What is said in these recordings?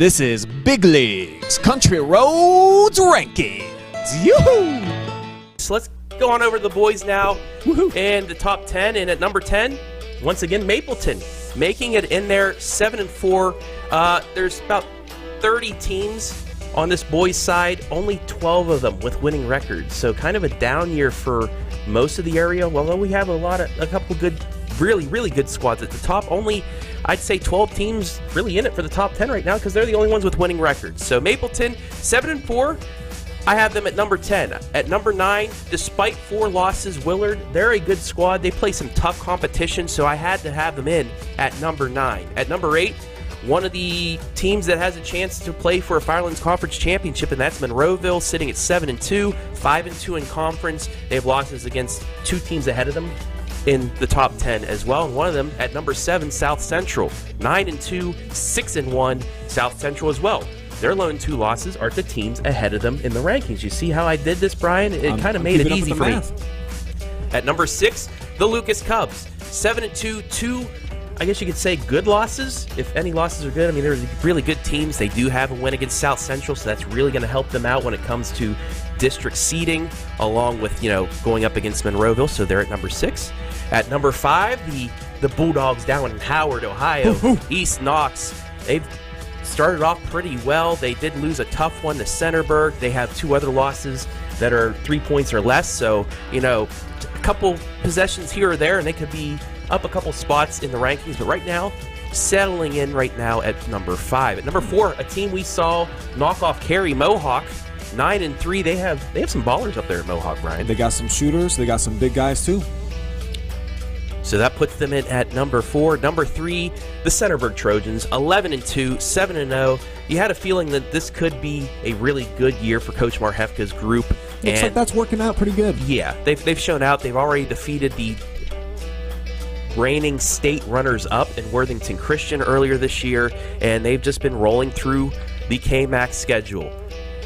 This is Big Leagues Country Roads Rankings. Yoo-hoo! So let's go on over to the boys now. Woohoo. And the top 10. And at number 10, once again, Mapleton making it in there 7-4. There's about 30 teams on this boys' side, only 12 of them with winning records. So kind of a down year for most of the area. Although we have a couple good, really good squads at the top. Only, I'd say, 12 teams really in it for the top 10 right now because they're the only ones with winning records. So Mapleton, 7-4. I have them at number 10. At number 9, despite 4 losses, Willard, they're a good squad. They play some tough competition, so I had to have them in at number 9. At number 8, one of the teams that has a chance to play for a Firelands Conference Championship, and that's Monroeville, sitting at 7-2, 5-2 in conference. They have losses against 2 teams ahead of them in the top 10 as well, and one of them at number 7, South Central, 9-2, 6-1, South Central as well. Their lone 2 losses are to teams ahead of them in the rankings. You see how I did this, Brian? It kind of made it easy for me. At number 6, the Lucas Cubs, 7-2, 2, I guess you could say, good losses, if any losses are good. I mean, they're really good teams. They do have a win against South Central, so that's really going to help them out when it comes to district seeding, along with, going up against Monroeville, so they're at number 6. At number 5, the Bulldogs down in Howard, Ohio, East Knox. They've started off pretty well. They did lose a tough one to Centerburg. They have 2 other losses that are 3 points or less, so, a couple possessions here or there, and they could be up a couple spots in the rankings, but right now, settling in right now at number 5. At number 4, a team we saw knock off Cary, Mohawk, 9-3. They have some ballers up there at Mohawk, Brian. They got some shooters. They got some big guys, too. So that puts them in at number 4. Number 3, the Centerburg Trojans, 11-2, 7-0. You had a feeling that this could be a really good year for Coach Marhefka's group. Looks like that's working out pretty good. Yeah, they've shown out. They've already defeated the reigning state runners-up in Worthington Christian earlier this year, and they've just been rolling through the KMAC schedule.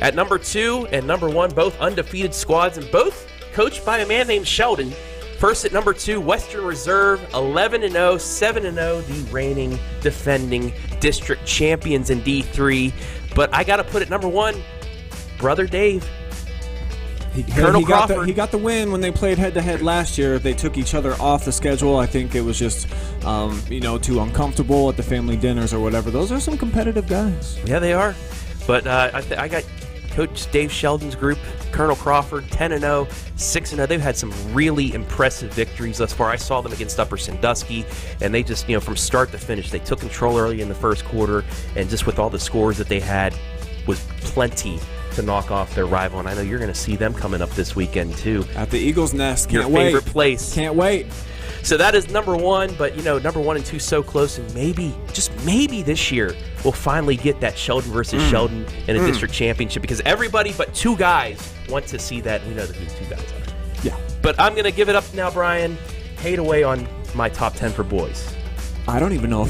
At number 2 and number 1, both undefeated squads, and both coached by a man named Sheldon. First at number 2, Western Reserve, 11-0, 7-0, the reigning, defending district champions in D3. But I got to put at number 1, Brother Dave. Colonel Crawford. He got the win when they played head-to-head last year. They took each other off the schedule. I think it was just, too uncomfortable at the family dinners or whatever. Those are some competitive guys. Yeah, they are. But I got Coach Dave Sheldon's group, Colonel Crawford, 10-0, 6-0. They've had some really impressive victories thus far. I saw them against Upper Sandusky, and they just, from start to finish, they took control early in the first quarter, and just with all the scores that they had, was plenty to knock off their rival. And I know you're going to see them coming up this weekend, too. At the Eagles Nest. Your favorite place. Can't wait. So that is number 1, but, number 1 and 2 so close, and maybe, just maybe this year, we'll finally get that Sheldon versus Sheldon in a district championship, because everybody but 2 guys want to see that, and we know that these 2 guys are. Yeah. But I'm going to give it up now, Brian. Hate away on my top 10 for boys. I don't even know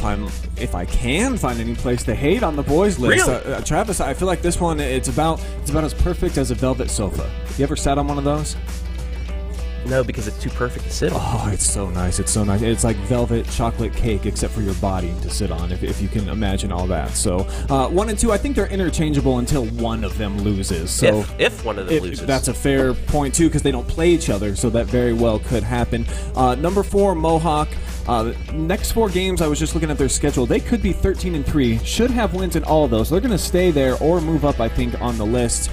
if I can find any place to hate on the boys list. Really? Travis, I feel like this one, it's about as perfect as a velvet sofa. You ever sat on one of those? No, because it's too perfect to sit on. Oh, it's so nice. It's so nice. It's like velvet chocolate cake, except for your body to sit on, if you can imagine all that. So 1 and 2, I think they're interchangeable until one of them loses. So if one of them loses. That's a fair point, too, because they don't play each other, so that very well could happen. Number 4, Mohawk. Next 4 games, I was just looking at their schedule. They could be 13-3. Should have wins in all of those. They're going to stay there or move up, I think, on the list.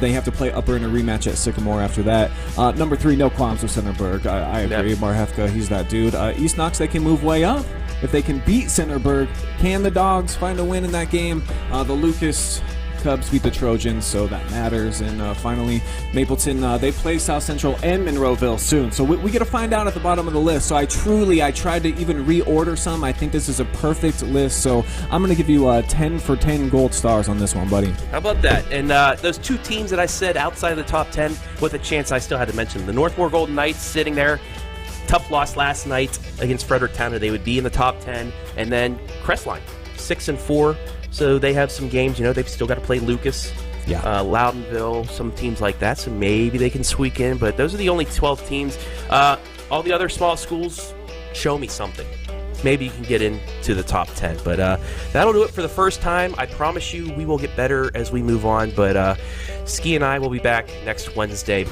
They have to play Upper in a rematch at Sycamore after that. Number 3, no qualms with Centerburg. I agree. Yep. Marhefka, he's that dude. East Knox, they can move way up. If they can beat Centerburg, can the Dogs find a win in that game? The Lucas Cubs beat the Trojans, so that matters. And finally, Mapleton, they play South Central and Monroeville soon. So we get to find out at the bottom of the list. So I tried to even reorder some. I think this is a perfect list. So I'm going to give you 10 for 10 gold stars on this one, buddy. How about that? And those 2 teams that I said outside of the top 10, with a chance I still had to mention, the Northmor Golden Knights sitting there. Tough loss last night against Fredericktown. They would be in the top 10. And then Crestline, 6-4. So they have some games, they've still got to play Lucas, Loudonville, some teams like that. So maybe they can squeak in. But those are the only 12 teams. All the other small schools, show me something. maybe you can get into the top 10. But that'll do it for the first time. I promise you we will get better as we move on. But Ski and I will be back next Wednesday.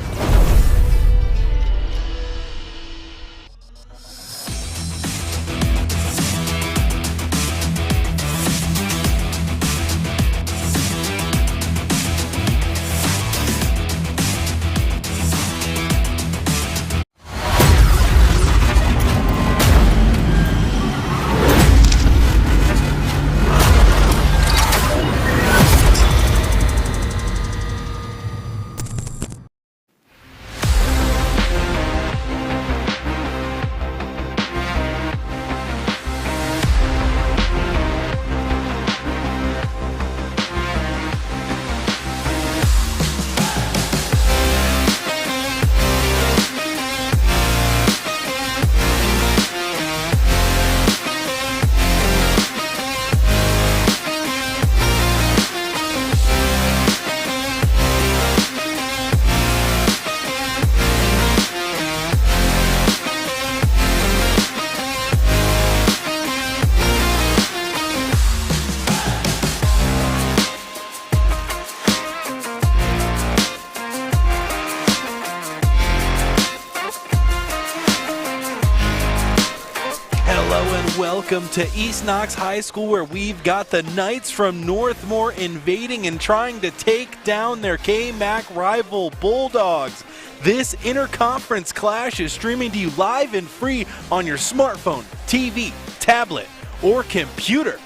Welcome to East Knox High School, where we've got the Knights from Northmor invading and trying to take down their KMAC rival Bulldogs. This interconference clash is streaming to you live and free on your smartphone, TV, tablet, or computer.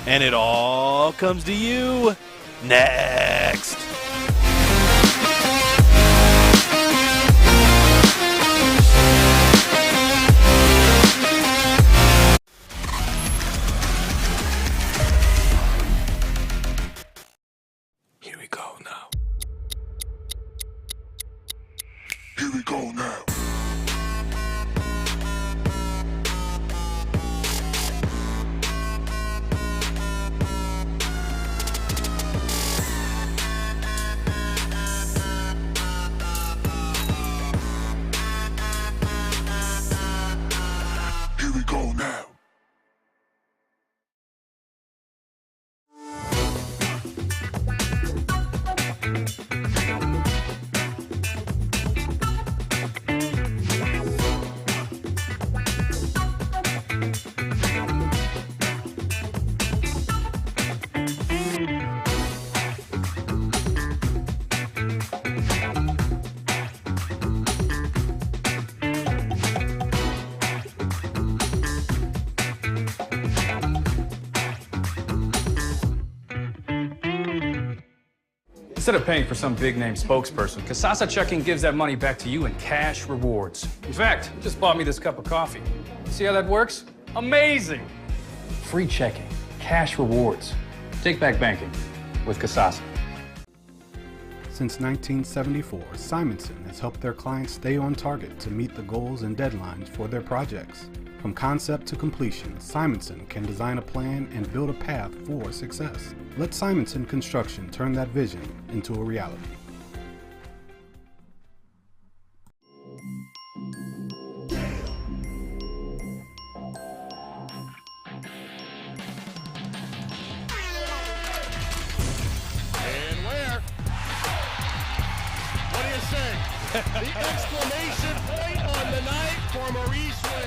And it all comes to you next. Here we go now. Here we go now. Here we go now. Instead of paying for some big-name spokesperson, Kasasa Checking gives that money back to you in cash rewards. In fact, you just bought me this cup of coffee. See how that works? Amazing! Free checking, cash rewards. Take back banking with Kasasa. Since 1974, Simonson has helped their clients stay on target to meet the goals and deadlines for their projects. From concept to completion, Simonson can design a plan and build a path for success. Let Simonson Construction turn that vision into a reality. And where? What do you say? The exclamation point on the night for Maurice Ware.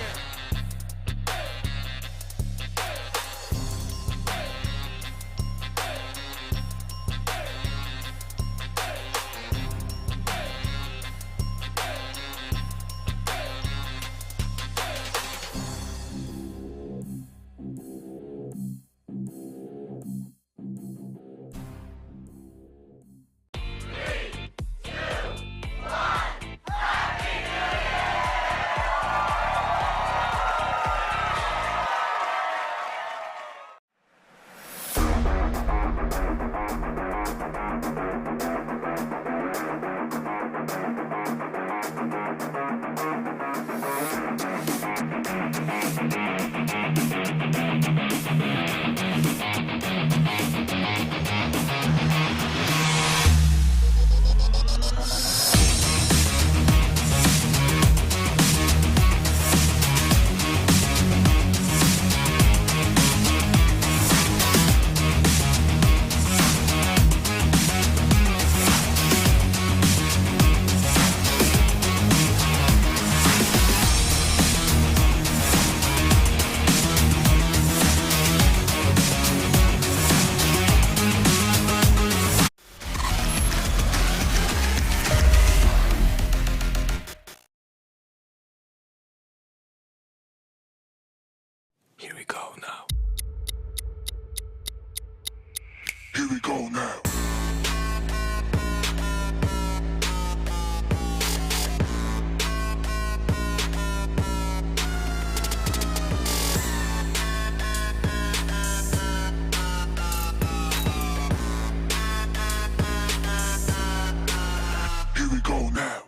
Here we go now. Here we go now. Here we go now.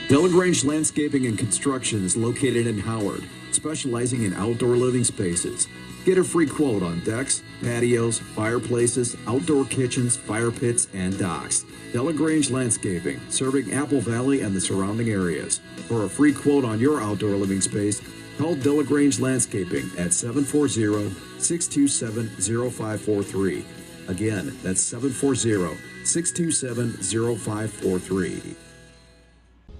Delagrange Landscaping and Construction is located in Howard, specializing in outdoor living spaces. Get a free quote on decks, patios, fireplaces, outdoor kitchens, fire pits, and docks. Delagrange Landscaping, serving Apple Valley and the surrounding areas. For a free quote on your outdoor living space, call Delagrange Landscaping at 740-627-0543. Again, that's 740-627-0543.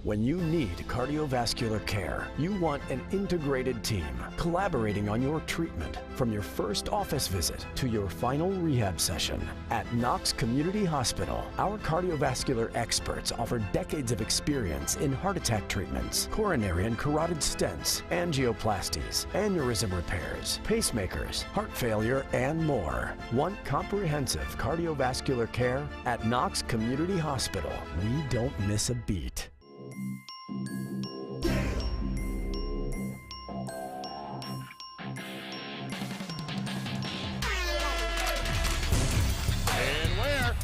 When you need cardiovascular care, you want an integrated team collaborating on your treatment from your first office visit to your final rehab session. At Knox Community Hospital, our cardiovascular experts offer decades of experience in heart attack treatments, coronary and carotid stents, angioplasties, aneurysm repairs, pacemakers, heart failure, and more. Want comprehensive cardiovascular care? At Knox Community Hospital, we don't miss a beat. And where?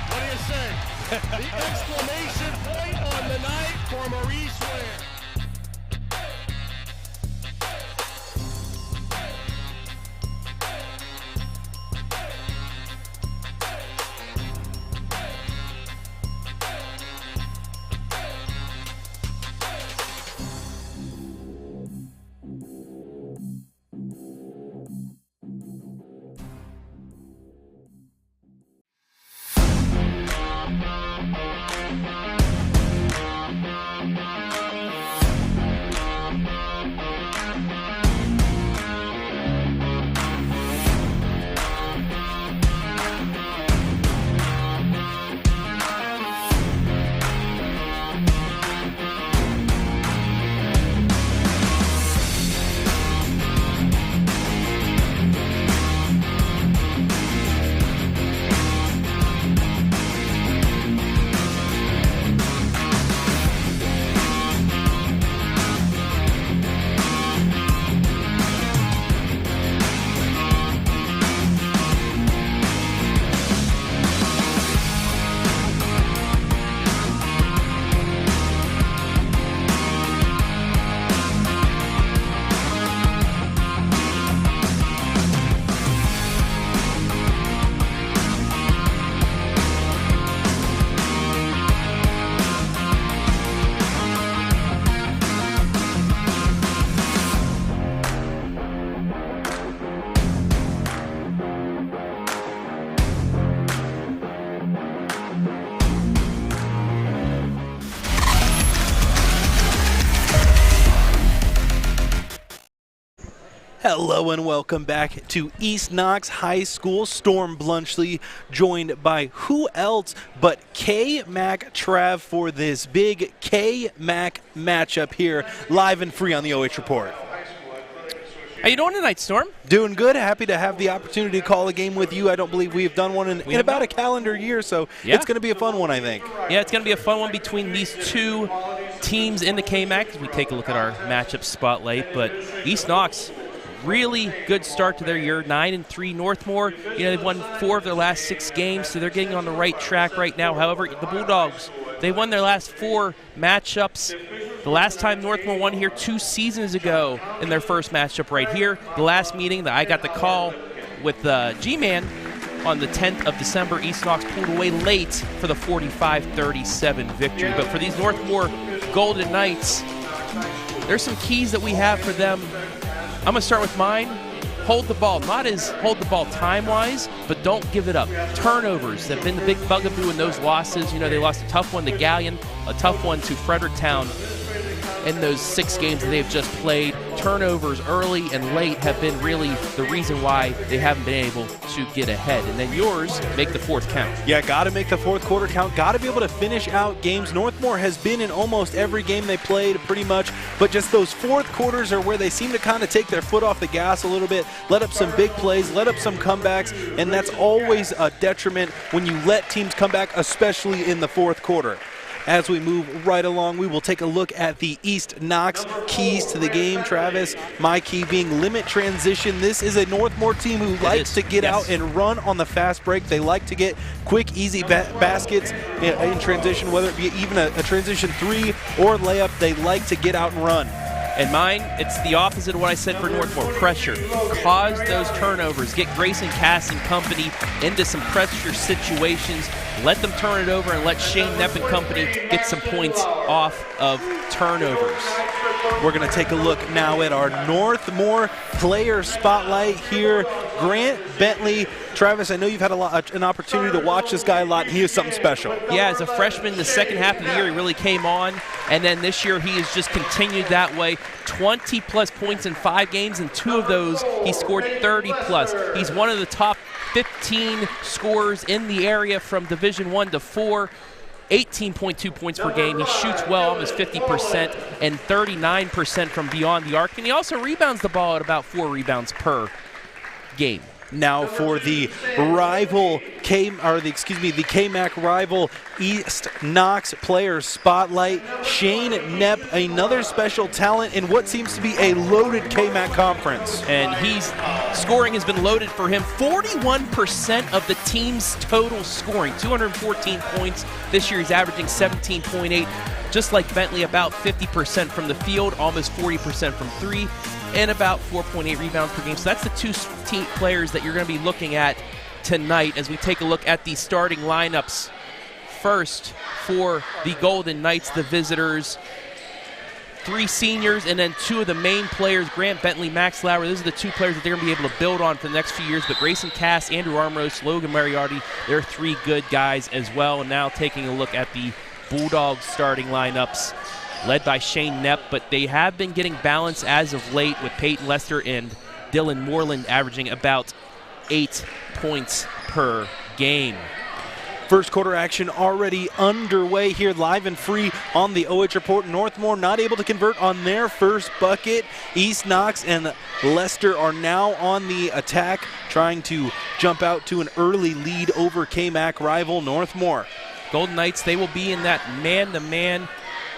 What do you say? The exclamation point on the night for Maurice Ware. Hello and welcome back to East Knox High School. Storm Blunchley joined by who else but KMAC Trav for this big KMAC matchup here live and free on the OH Report. How you doing tonight, Storm? Doing good. Happy to have the opportunity to call a game with you. I don't believe we've done one in about a calendar year, so it's going to be a fun one, I think. Yeah, it's going to be a fun one between these two teams in the KMAC as we take a look at our matchup spotlight. But East Knox, really good start to their year, 9-3. Northmor, they've won 4 of their last 6 games, so they're getting on the right track right now. However, the Bulldogs, they won their last 4 matchups. The last time Northmor won here 2 seasons ago in their first matchup right here. The last meeting that I got the call with G-Man, on the 10th of December. East Knox pulled away late for the 45-37 victory. But for these Northmor Golden Knights, there's some keys that we have for them. I'm going to start with mine. Hold the ball, not as hold the ball time-wise, but don't give it up. Turnovers have been the big bugaboo in those losses. You know, they lost a tough one to Galleon, a tough one to Fredericktown in those 6 games that they've just played. Turnovers early and late have been really the reason why they haven't been able to get ahead. And then yours, make the fourth count. Yeah, got to make the fourth quarter count. Got to be able to finish out games. Northmor has been in almost every game they played pretty much, but just those fourth quarters are where they seem to kind of take their foot off the gas a little bit, let up some big plays, let up some comebacks, and that's always a detriment when you let teams come back, especially in the fourth quarter. As we move right along, we will take a look at the East Knox keys to the game, Travis. My key being limit transition. This is a Northmor team who likes to get out and run on the fast break. They like to get quick, easy baskets in transition, whether it be even a transition 3 or layup. They like to get out and run. And mine, it's the opposite of what I said for Northmor. Pressure. Cause those turnovers. Get Grayson Cass and company into some pressure situations. Let them turn it over and let Shane Knepp and company get some points off of turnovers. We're going to take a look now at our Northmor player spotlight here. Grant Bentley. Travis, I know you've had an opportunity to watch this guy a lot. He is something special. Yeah, as a freshman, the second half of the year, he really came on. And then this year, he has just continued that way. 20-plus points in 5 games, and 2 of those, he scored 30-plus. He's one of the top 15 scorers in the area from Division I to 4. 18.2 points per game. He shoots well, almost 50%, and 39% from beyond the arc. And he also rebounds the ball at about 4 rebounds per game. Now for the rival the KMAC rival East Knox player spotlight. Shane Knepp, another special talent in what seems to be a loaded KMAC conference. And scoring has been loaded for him. 41% of the team's total scoring, 214 points. This year he's averaging 17.8. Just like Bentley, about 50% from the field, almost 40% from 3. And about 4.8 rebounds per game. So that's the 2 team players that you're going to be looking at tonight as we take a look at the starting lineups. First, for the Golden Knights, the visitors, 3 seniors, and then 2 of the main players, Grant Bentley, Max Lauer. Those are the 2 players that they're going to be able to build on for the next few years. But Grayson Cass, Andrew Armros, Logan Mariotti, they're 3 good guys as well. And now taking a look at the Bulldogs starting lineups, led by Shane Knepp, but they have been getting balance as of late with Peyton Lester and Dylan Moreland averaging about 8 points per game. First quarter action already underway here, live and free on the OH Report. Northmor not able to convert on their first bucket. East Knox and Lester are now on the attack, trying to jump out to an early lead over KMAC rival Northmor. Golden Knights, they will be in that man-to-man.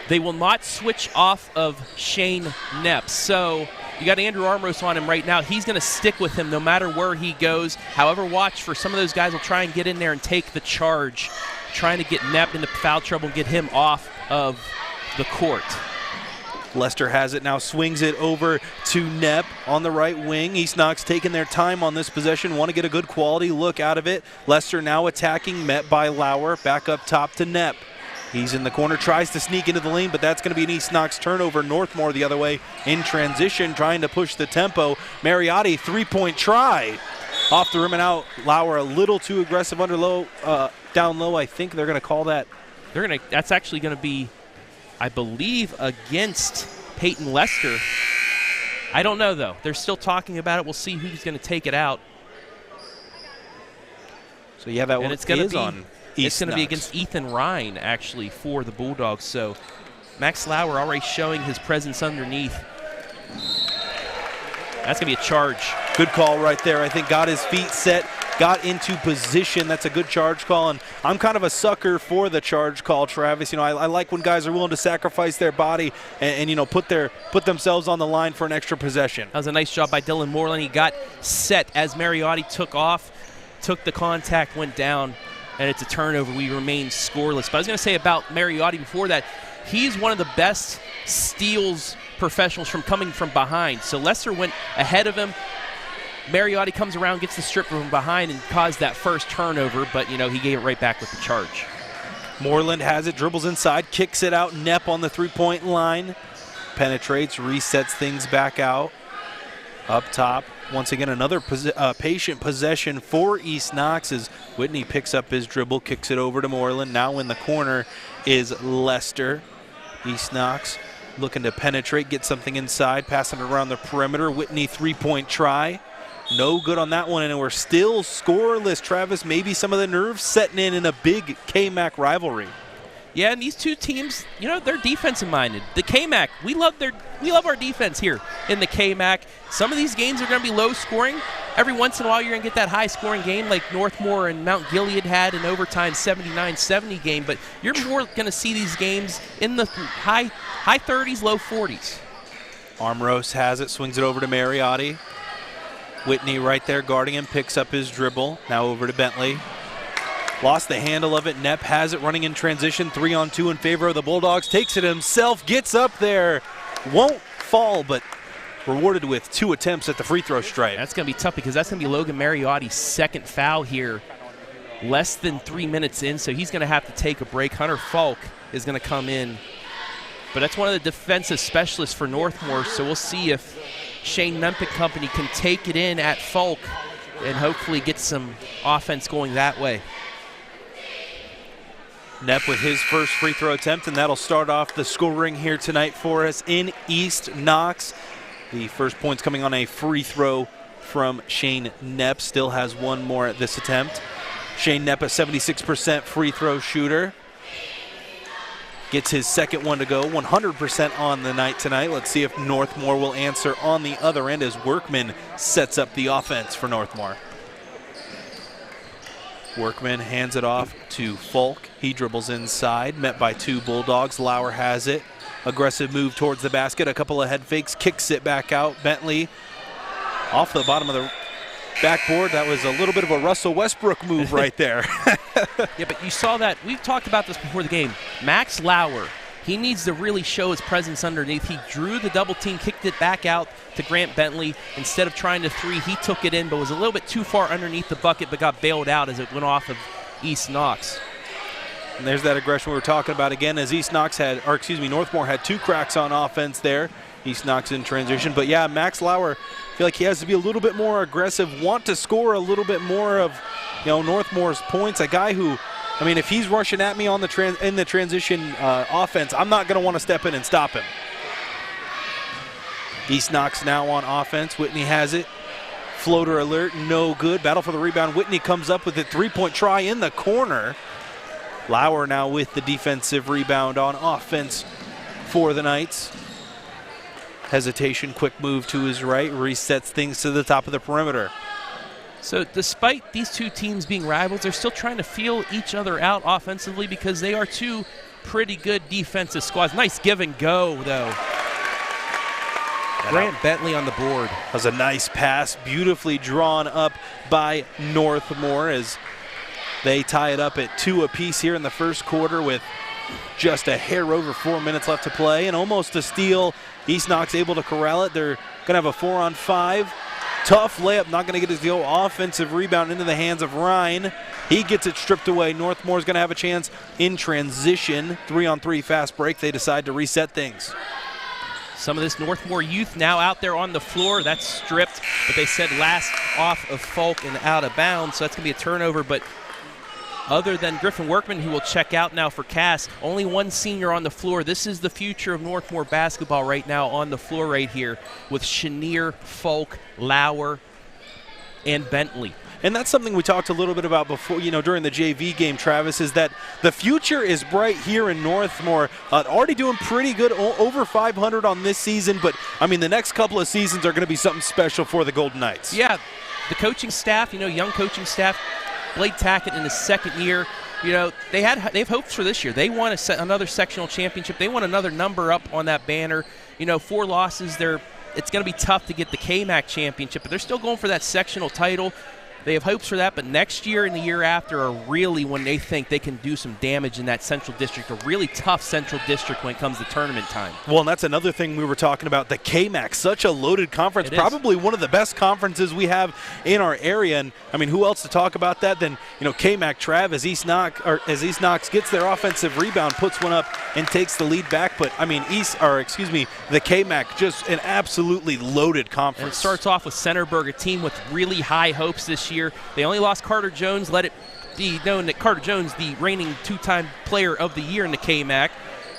They will not switch off of Shane Knepp. So you got Andrew Armros on him right now. He's going to stick with him no matter where he goes. However, watch for some of those guys will try and get in there and take the charge, trying to get Knepp into foul trouble and get him off of the court. Lester has it now, swings it over to Knepp on the right wing. East Knox taking their time on this possession, want to get a good quality look out of it. Lester now attacking, met by Lauer, back up top to Knepp. He's in the corner, tries to sneak into the lane, but that's going to be an East Knox turnover. Northmor the other way in transition, trying to push the tempo. Mariotti, 3-point try. Off the rim and out. Lauer a little too aggressive down low. I think they're going to call that. That's actually going to be, I believe, against Peyton Lester. I don't know, though. They're still talking about it. We'll see who's going to take it out. So you have that one. It's going to be on. It's going to be against Ethan Ryan, actually, for the Bulldogs. So Max Lauer already showing his presence underneath. That's going to be a charge. Good call right there. I think got his feet set, got into position. That's a good charge call, and I'm kind of a sucker for the charge call, Travis. You know, I like when guys are willing to sacrifice their body and you know, put themselves on the line for an extra possession. That was a nice job by Dylan Moreland. He got set as Mariotti took off, took the contact, went down, and it's a turnover. We remain scoreless. But I was going to say about Mariotti before that, he's one of the best steals professionals from coming from behind. So Lester went ahead of him, Mariotti comes around, gets the strip from behind, and caused that first turnover, but, he gave it right back with the charge. Moreland has it, dribbles inside, kicks it out. Knepp on the three-point line. Penetrates, resets things back out. Up top, once again, another patient possession for East Knox as Whitney picks up his dribble, kicks it over to Moreland. Now in the corner is Lester. East Knox looking to penetrate, get something inside, passing it around the perimeter. Whitney three-point try. No good on that one, and we're still scoreless. Travis, maybe some of the nerves setting in a big KMAC rivalry. Yeah, and these two teams, they're defensive-minded. The KMAC, we love our defense here in the KMAC. Some of these games are going to be low-scoring. Every once in a while, you're going to get that high-scoring game like Northmor and Mount Gilead had in overtime 79-70 game, but you're more going to see these games in the high 30s, low 40s. Armros has it, swings it over to Mariotti. Whitney right there guarding him, picks up his dribble. Now over to Bentley. Lost the handle of it. Knepp has it running in transition. 3-on-2 in favor of the Bulldogs. Takes it himself, gets up there. Won't fall, but rewarded with 2 attempts at the free throw stripe. That's going to be tough because that's going to be Logan Mariotti's second foul here. Less than 3 minutes in, so he's going to have to take a break. Hunter Falk is going to come in. But that's one of the defensive specialists for Northmor, so we'll see if Shane Mempick Company can take it in at Falk and hopefully get some offense going that way. Knepp with his first free throw attempt, and that'll start off the scoring here tonight for us in East Knox. The first point's coming on a free throw from Shane Knepp. Still has one more at this attempt. Shane Knepp, a 76% free throw shooter. Gets his second one to go, 100% on the night tonight. Let's see if Northmor will answer on the other end as Workman sets up the offense for Northmor. Workman hands it off to Falk. He dribbles inside, met by 2 Bulldogs. Lauer has it. Aggressive move towards the basket, a couple of head fakes, kicks it back out. Bentley off the bottom of the backboard. That was a little bit of a Russell Westbrook move right there. Yeah, but you saw that. We've talked about this before the game. Max Lauer, he needs to really show his presence underneath. He drew the double team, kicked it back out to Grant Bentley. Instead of trying to three, he took it in, but was a little bit too far underneath the bucket, but got bailed out as it went off of East Knox. And there's that aggression we were talking about again as Northmor had 2 cracks on offense there. East Knox in transition. But yeah, Max Lauer, I feel like he has to be a little bit more aggressive, want to score a little bit more of Northmor's points. A guy who, if he's rushing at me on in the transition offense, I'm not going to want to step in and stop him. East Knox now on offense. Whitney has it. Floater alert, no good. Battle for the rebound. Whitney comes up with a 3-point try in the corner. Lauer now with the defensive rebound on offense for the Knights. Hesitation, quick move to his right, resets things to the top of the perimeter. So despite these two teams being rivals, they're still trying to feel each other out offensively because they are 2 pretty good defensive squads. Nice give and go, though. Grant Bentley on the board. That was a nice pass, beautifully drawn up by Northmor as they tie it up at 2 apiece here in the first quarter with just a hair over 4 minutes left to play, and almost a steal. East Knox able to corral it. They're going to have a 4-on-5. Tough layup, not going to get his deal. Offensive rebound into the hands of Ryan. He gets it stripped away. Northmore's going to have a chance in transition. 3-on-3 fast break. They decide to reset things. Some of this Northmor youth now out there on the floor. That's stripped, but they said last off of Falk and out of bounds, so that's going to be a turnover. But other than Griffin Workman, who will check out now for Cass, only 1 senior on the floor. This is the future of Northmor basketball right now on the floor right here with Chenier, Falk, Lauer, and Bentley. And that's something we talked a little bit about before, during the JV game, Travis, is that the future is bright here in Northmor. Already doing pretty good, over 500 on this season, but, the next couple of seasons are going to be something special for the Golden Knights. Yeah, the coaching staff, young coaching staff, Blake Tackett in his second year, they have hopes for this year. They want another sectional championship. They want another number up on that banner. 4 losses, it's going to be tough to get the KMAC championship, but they're still going for that sectional title. They have hopes for that, but next year and the year after are really when they think they can do some damage in that Central District, a really tough Central District when it comes to tournament time. Well, and that's another thing we were talking about, the KMAC, such a loaded conference, probably one of the best conferences we have in our area. And I mean, who else to talk about that than, KMAC Trav as East Knox gets their offensive rebound, puts one up and takes the lead back. But I mean, the KMAC, just an absolutely loaded conference. And it starts off with Centerburg, a team with really high hopes this year. They only lost Carter Jones. Let it be known that Carter Jones, the reigning two-time player of the year in the KMAC,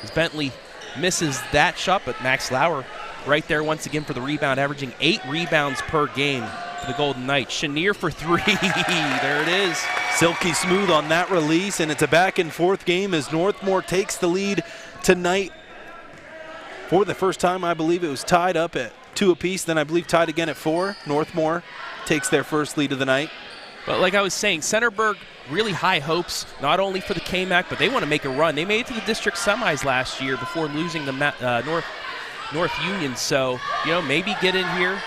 as Bentley misses that shot, but Max Lauer right there once again for the rebound, averaging 8 rebounds per game for the Golden Knights. Chenier for 3. There it is. Silky smooth on that release, and it's a back-and-forth game as Northmor takes the lead tonight. For the first time, I believe it was tied up at 2 apiece, then I believe tied again at 4. Northmor takes their first lead of the night. But like I was saying, Centerburg, really high hopes, not only for the KMAC, but they want to make a run. They made it to the district semis last year before losing the North Union. So, maybe get in here,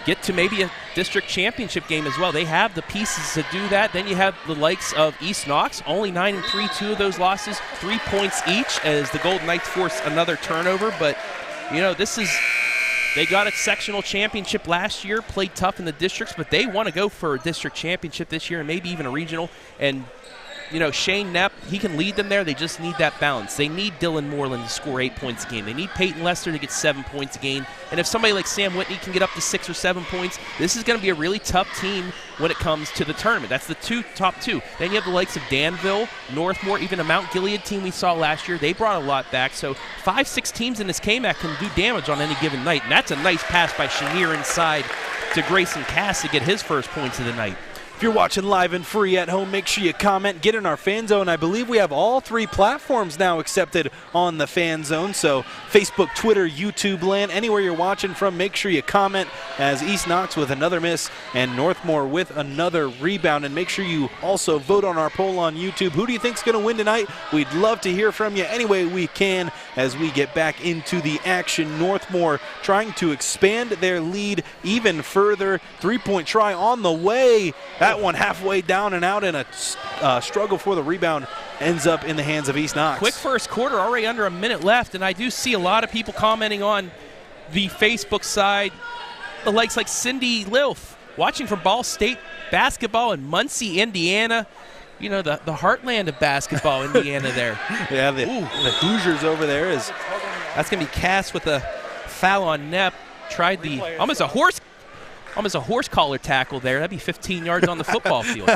get to maybe a district championship game as well. They have the pieces to do that. Then you have the likes of East Knox, only 9-3, 2 of those losses, 3 points each as the Golden Knights force another turnover. But, they got a sectional championship last year, played tough in the districts, but they want to go for a district championship this year and maybe even a regional. And, Shane Knapp, he can lead them there. They just need that balance. They need Dylan Moreland to score 8 points a game. They need Peyton Lester to get 7 points a game. And if somebody like Sam Whitney can get up to 6 or 7 points, this is going to be a really tough team when it comes to the tournament. That's the top two. Then you have the likes of Danville, Northmore, even a Mount Gilead team we saw last year. They brought a lot back. So 5-6 teams in this KMAC can do damage on any given night. And that's a nice pass by Chenier inside to Grayson Cass to get his first points of the night. If you're watching live and free at home, make sure you comment, get in our fan zone. I believe we have all 3 platforms now accepted on the fan zone. So Facebook, Twitter, YouTube land, anywhere you're watching from, make sure you comment as East Knox with another miss and Northmor with another rebound. And make sure you also vote on our poll on YouTube. Who do you think's going to win tonight? We'd love to hear from you any way we can as we get back into the action. Northmor trying to expand their lead even further. 3-point try on the way. That one halfway down and out, in a struggle for the rebound ends up in the hands of East Knox. Quick first quarter, already under a minute left, and I do see a lot of people commenting on the Facebook side, the likes like Cindy Lilf, watching from Ball State basketball in Muncie, Indiana. The heartland of basketball, Indiana there. Yeah, the Hoosiers over there is. That's going to be Cass with a foul on Knapp. Tried the almost a horse collar tackle there. That'd be 15 yards on the football field.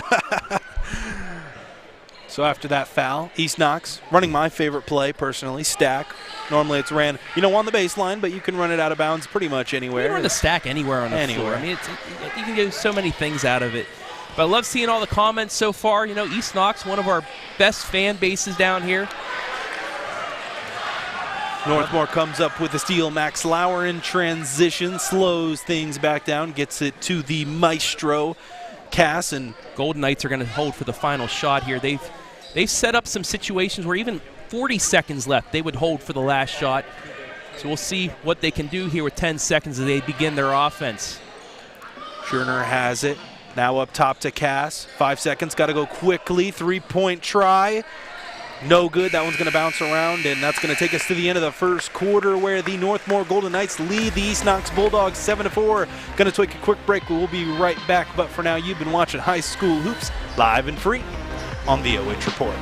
So after that foul, East Knox running my favorite play personally, stack. Normally it's ran, on the baseline, but you can run it out of bounds pretty much anywhere. You can run the stack anywhere on the floor. I mean, you can get so many things out of it. But I love seeing all the comments so far. East Knox, one of our best fan bases down here. Northmor comes up with the steal. Max Lauer in transition, slows things back down, gets it to the maestro, Cass. And Golden Knights are going to hold for the final shot here. They've set up some situations where even 40 seconds left, they would hold for the last shot. So we'll see what they can do here with 10 seconds as they begin their offense. Scherner has it. Now up top to Cass. 5 seconds, got to go quickly. 3-point try. No good. That one's going to bounce around, and that's going to take us to the end of the first quarter where the Northmor Golden Knights lead the East Knox Bulldogs 7-4. Going to take a quick break. We'll be right back. But for now, you've been watching High School Hoops live and free on the OH Report.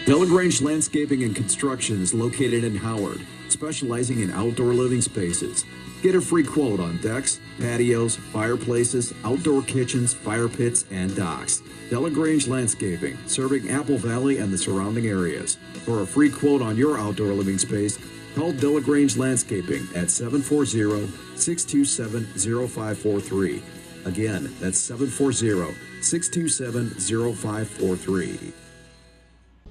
Delagrange Landscaping and Construction is located in Howard, specializing in outdoor living spaces. Get a free quote on decks, patios, fireplaces, outdoor kitchens, fire pits, and docks. Delagrange Landscaping, serving Apple Valley and the surrounding areas. For a free quote on your outdoor living space, call Delagrange Landscaping at 740-627-0543. Again, that's 740-627-0543.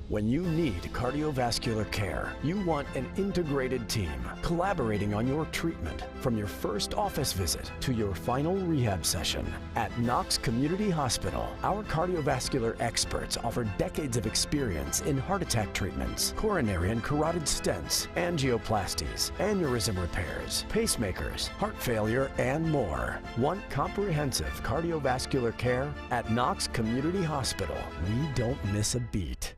When you need cardiovascular care, you want an integrated team collaborating on your treatment from your first office visit to your final rehab session. At Knox Community Hospital, our cardiovascular experts offer decades of experience in heart attack treatments, coronary and carotid stents, angioplasties, aneurysm repairs, pacemakers, heart failure, and more. Want comprehensive cardiovascular care? At Knox Community Hospital, we don't miss a beat.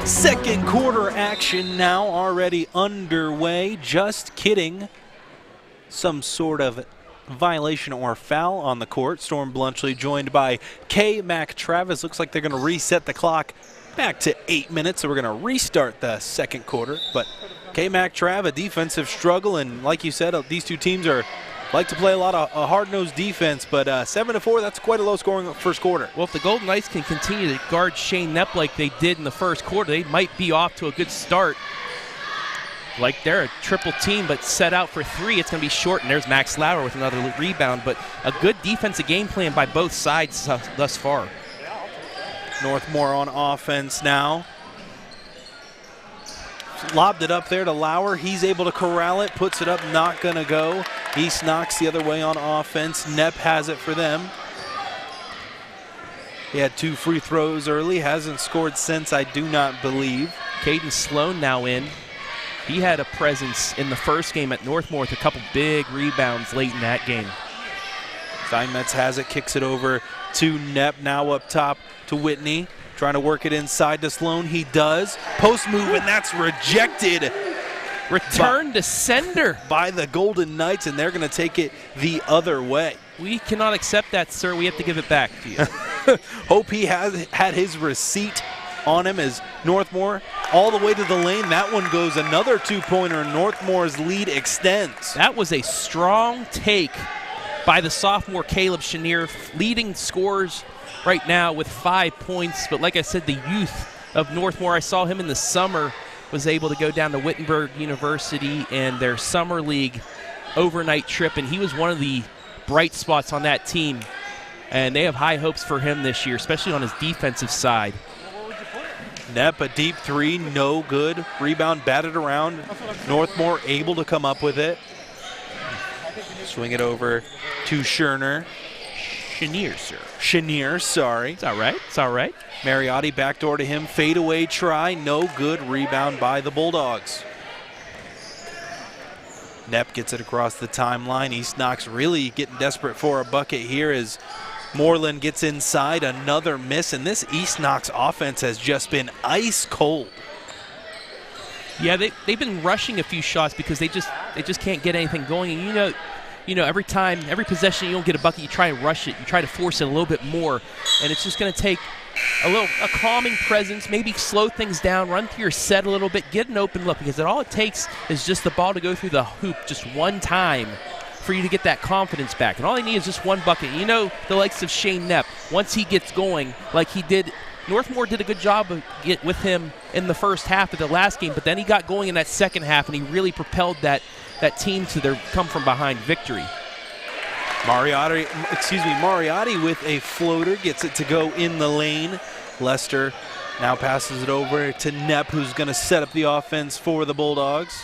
Second quarter action now already underway. Just kidding. Some sort of violation or foul on the court. Storm Blunchley joined by KMAC Travis. Looks like they're going to reset the clock back to 8 minutes, so we're going to restart the second quarter. But KMAC Trav, a defensive struggle, and like you said, these two teams like to play a lot of hard-nosed defense, but 7-4, that's quite a low-scoring first quarter. Well, if the Golden Knights can continue to guard Shane Knepp like they did in the first quarter, they might be off to a good start. Like they're a triple team, but set out for three, it's going to be short, and there's Max Lauer with another rebound. But a good defensive game plan by both sides thus far. Northmor on offense now. Lobbed it up there to Lauer. He's able to corral it, puts it up, not going to go. East Knox the other way on offense. Knepp has it for them. He had 2 free throws early, hasn't scored since, I do not believe. Caden Sloan now in. He had a presence in the first game at Northmor with a couple big rebounds late in that game. Steinmetz has it, kicks it over to Knepp, now up top to Whitney. Trying to work it inside to Sloan. He does. Post move, and that's rejected. Return to sender by the Golden Knights, and they're going to take it the other way. We cannot accept that, sir. We have to give it back to you. Hope he has had his receipt on him as Northmor all the way to the lane. That one goes another 2-pointer, and Northmor's lead extends. That was a strong take by the sophomore Caleb Chenier, leading scorers right now with 5 points. But like I said, the youth of Northmor, I saw him in the summer, was able to go down to Wittenberg University and their summer league overnight trip, and he was one of the bright spots on that team. And they have high hopes for him this year, especially on his defensive side. Knepp, a deep three, no good. Rebound batted around. Northmor able to come up with it. Swing it over to Scherner. Chenier, sir. Chenier, sorry. It's all right. It's all right. Mariotti backdoor to him. Fadeaway try. No good. Rebound by the Bulldogs. Knepp gets it across the timeline. East Knox really getting desperate for a bucket here as Moreland gets inside. Another miss. And this East Knox offense has just been ice cold. Yeah, they've been rushing a few shots because they just can't get anything going. And you know, every possession you don't get a bucket, you try and rush it. You try to force it a little bit more, and it's just going to take a calming presence, maybe slow things down, run through your set a little bit, get an open look, because all it takes is just the ball to go through the hoop just one time for you to get that confidence back. And all they need is just one bucket. You know, the likes of Shane Knepp, once he gets going like he did, Northmor did a good job of with him in the first half of the last game, but then he got going in that second half, and he really propelled that team to their come-from-behind victory. Mariotti with a floater gets it to go in the lane. Lester now passes it over to Knepp, who's going to set up the offense for the Bulldogs.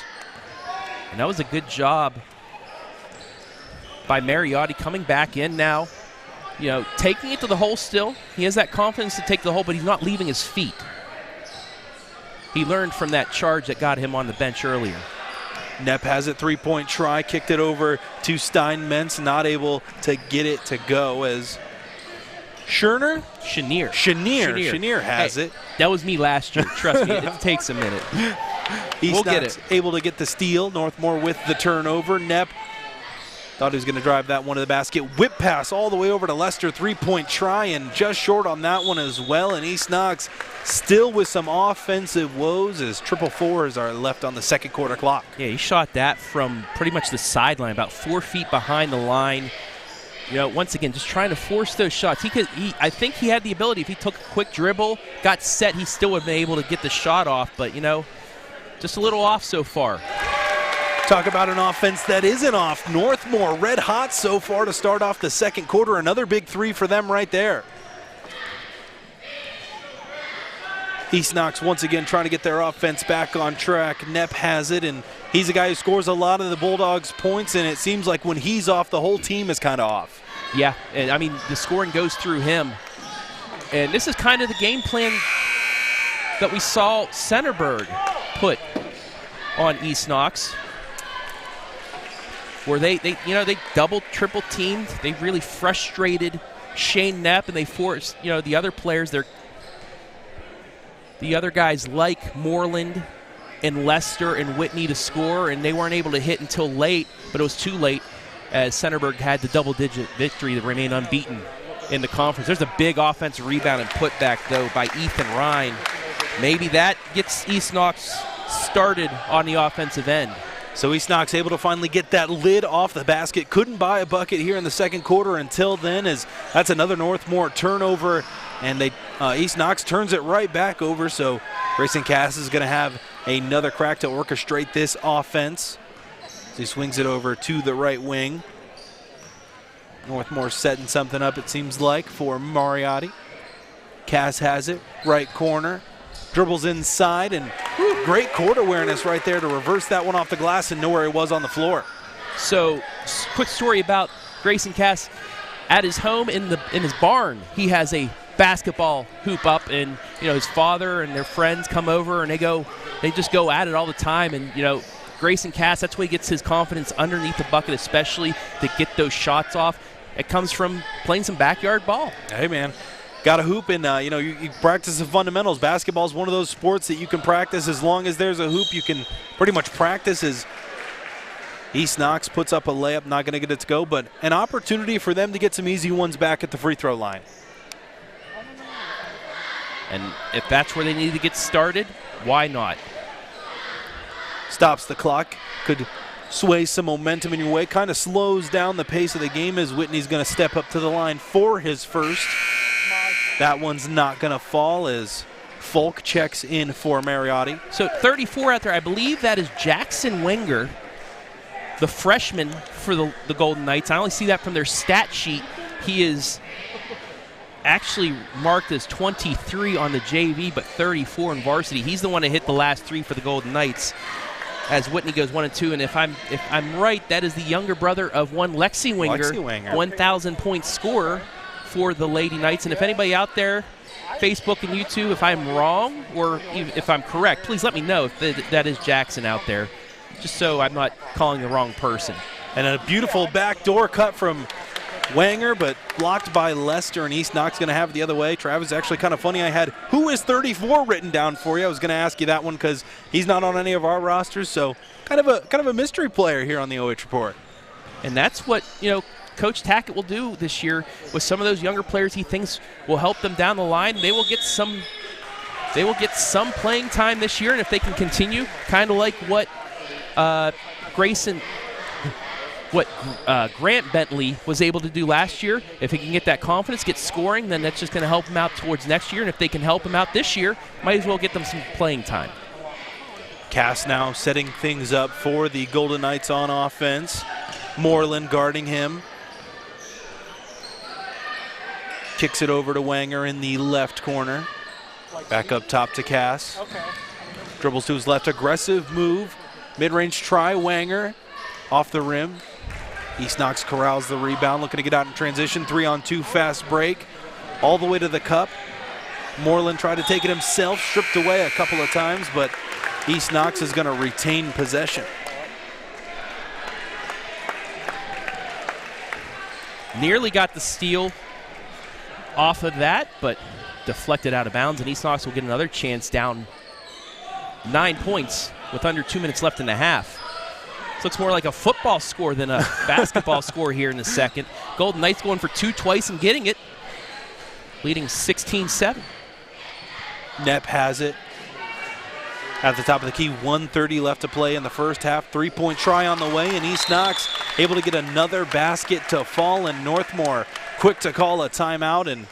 And that was a good job by Mariotti coming back in now. You know, taking it to the hole still. He has that confidence to take the hole, but he's not leaving his feet. He learned from that charge that got him on the bench earlier. Knepp has it, 3-point try, kicked it over to Steinmetz, not able to get it to go as Chenier has it. That was me last year. Trust me, it takes a minute. East Knox able to get the steal. Northmor with the turnover. Knepp thought he was going to drive that one to the basket. Whip pass all the way over to Lester. 3-point try, and just short on that one as well. And East Knox still with some offensive woes as 444s are left on the second quarter clock. Yeah, he shot that from pretty much the sideline, about 4 feet behind the line. You know, once again, just trying to force those shots. I think he had the ability. If he took a quick dribble, got set, he still would have been able to get the shot off. But, you know, just a little off so far. Talk about an offense that isn't off. Northmor red hot so far to start off the second quarter. Another big three for them right there. East Knox once again trying to get their offense back on track. Knepp has it, and he's a guy who scores a lot of the Bulldogs' points, and it seems like when he's off, the whole team is kind of off. Yeah, and I mean, the scoring goes through him. And this is kind of the game plan that we saw Centerburg put on East Knox, where they double, triple teamed. They really frustrated Shane Knepp, and they forced, the other players, the other guys like Moreland and Lester and Whitney to score, and they weren't able to hit until late, but it was too late as Centerburg had the double-digit victory that remained unbeaten in the conference. There's a big offensive rebound and putback, though, by Ethan Ryan. Maybe that gets East Knox started on the offensive end. So East Knox able to finally get that lid off the basket. Couldn't buy a bucket here in the second quarter until then, as that's another Northmor turnover, and East Knox turns it right back over. So Grayson Cass is going to have another crack to orchestrate this offense. So he swings it over to the right wing. Northmor setting something up, it seems like, for Mariotti. Cass has it, right corner. Dribbles inside, and great court awareness right there to reverse that one off the glass and know where he was on the floor. So, quick story about Grayson Cass. At his home in his barn, he has a basketball hoop up, and his father and their friends come over and they just go at it all the time. And Grayson Cass, that's where he gets his confidence underneath the bucket, especially to get those shots off. It comes from playing some backyard ball. Hey, man. Got to hoop, and you practice the fundamentals. Basketball is one of those sports that you can practice as long as there's a hoop. You can pretty much practice. As East Knox puts up a layup, not going to get it to go, but an opportunity for them to get some easy ones back at the free throw line. And if that's where they need to get started, why not? Stops the clock. Could sway some momentum in your way. Kind of slows down the pace of the game as Whitney's going to step up to the line for his first. That one's not going to fall as Folk checks in for Mariotti. So 34 out there. I believe that is Jackson Wenger, the freshman for the Golden Knights. I only see that from their stat sheet. He is actually marked as 23 on the JV, but 34 in varsity. He's the one that hit the last three for the Golden Knights, as Whitney goes 1 and 2. And if I'm right, that is the younger brother of one Lexi Wenger. 1,000-point scorer for the Lady Knights. And if anybody out there, Facebook and YouTube, if I'm wrong or if I'm correct, please let me know if that is Jackson out there, just so I'm not calling the wrong person. And a beautiful backdoor cut from Wenger, but blocked by Lester, and East Knox going to have it the other way. Travis, actually kind of funny. I had who is 34 written down for you. I was going to ask you that one because he's not on any of our rosters, so kind of a mystery player here on the OH Report. And that's what Coach Tackett will do this year with some of those younger players he thinks will help them down the line. They will get some playing time this year, and if they can continue, kind of like what Grant Bentley was able to do last year, if he can get that confidence, get scoring, then that's just going to help him out towards next year. And if they can help him out this year, might as well get them some playing time. Cass now setting things up for the Golden Knights on offense. Moreland guarding him. Kicks it over to Wenger in the left corner. Back up top to Cass. Okay. Dribbles to his left. Aggressive move. Mid-range try. Wenger off the rim. East Knox corrals the rebound. Looking to get out in transition. 3-on-2 fast break. All the way to the cup. Moreland tried to take it himself. Stripped away a couple of times, but East Knox is going to retain possession. Nearly got the steal off of that, but deflected out of bounds, and East Knox will get another chance down 9 points with under 2 minutes left in the half. This looks more like a football score than a basketball score here in the second. Golden Knights going for two twice and getting it, leading 16-7. Knepp has it. At the top of the key, 1:30 left to play in the first half. 3-point try on the way, and East Knox able to get another basket to fall, and Northmor quick to call a timeout. And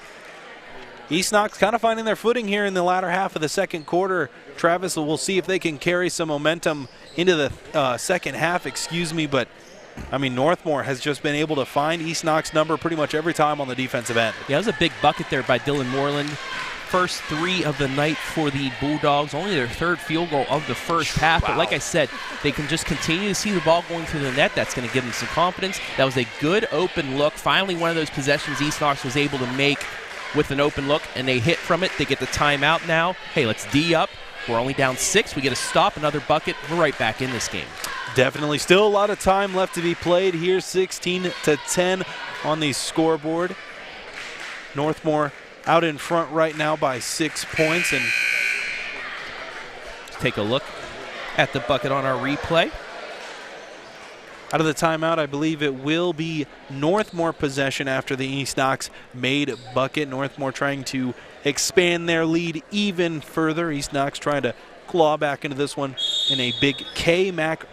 East Knox kind of finding their footing here in the latter half of the second quarter. Travis, we'll see if they can carry some momentum into the second half, but I mean, Northmor has just been able to find East Knox number pretty much every time on the defensive end. Yeah, that was a big bucket there by Dylan Moreland. first 3 of the night for the Bulldogs, only their 3rd field goal of the first half. But like I said, they can just continue to see the ball going through the net. That's going to give them some confidence. That was a good open look. Finally, one of those possessions East Knox was able to make with an open look, and they hit from it. They get the timeout now. Hey, let's D up. We're only down 6. We get a stop, another bucket. We're right back in this game. Definitely still a lot of time left to be played here. 16-10 on the scoreboard. Northmor out in front right now by 6 points. And let's take a look at the bucket on our replay. Out of the timeout, I believe it will be Northmor possession after the East Knox made bucket. Northmor trying to expand their lead even further. East Knox trying to claw back into this one in a big KMAC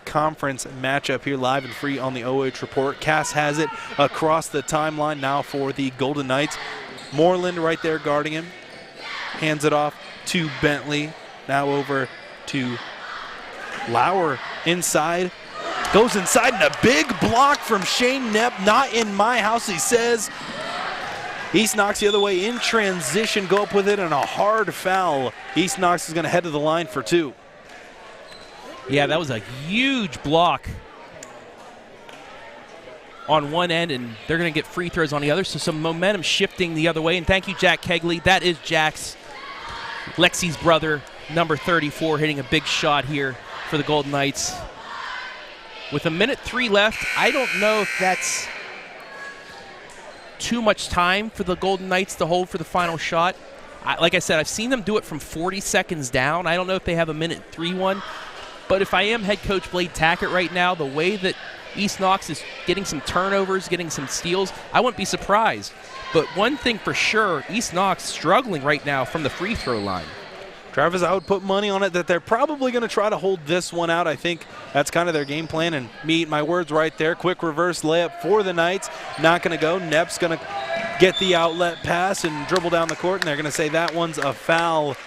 conference matchup here live and free on the OH Report. Cass has it across the timeline now for the Golden Knights. Moreland right there guarding him. Hands it off to Bentley. Now over to Lauer inside. Goes inside and a big block from Shane Knepp. Not in my house, he says. East Knox the other way in transition. Go up with it and a hard foul. East Knox is going to head to the line for 2. Yeah, that was a huge block on one end, and they're going to get free throws on the other, so some momentum shifting the other way. And thank you, Jack Kegley. That is Jack's, Lexi's brother, number 34, hitting a big shot here for the Golden Knights. With 1:03 left, I don't know if that's too much time for the Golden Knights to hold for the final shot. Like I said, I've seen them do it from 40 seconds down. I don't know if they have a 1:03 one. But if I am head coach Blade Tackett right now, the way that East Knox is getting some turnovers, getting some steals, I wouldn't be surprised. But one thing for sure, East Knox struggling right now from the free throw line. Travis, I would put money on it that they're probably going to try to hold this one out. I think that's kind of their game plan, and me eat my words right there. Quick reverse layup for the Knights. Not going to go. Knepp's going to get the outlet pass and dribble down the court, and they're going to say that one's a foul.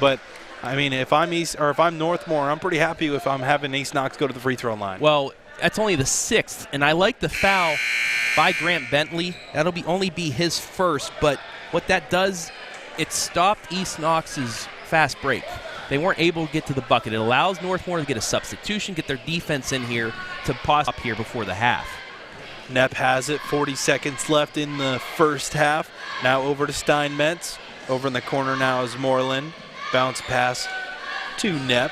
But I mean, if I'm Northmor, I'm pretty happy if I'm having East Knox go to the free throw line. Well, that's only the 6th, and I like the foul by Grant Bentley. That'll only be his first, but what that does, it stopped East Knox's fast break. They weren't able to get to the bucket. It allows Northmor to get a substitution, get their defense in here to pause up here before the half. Knepp has it, 40 seconds left in the first half. Now over to Steinmetz. Over in the corner now is Moreland. Bounce pass to Knepp.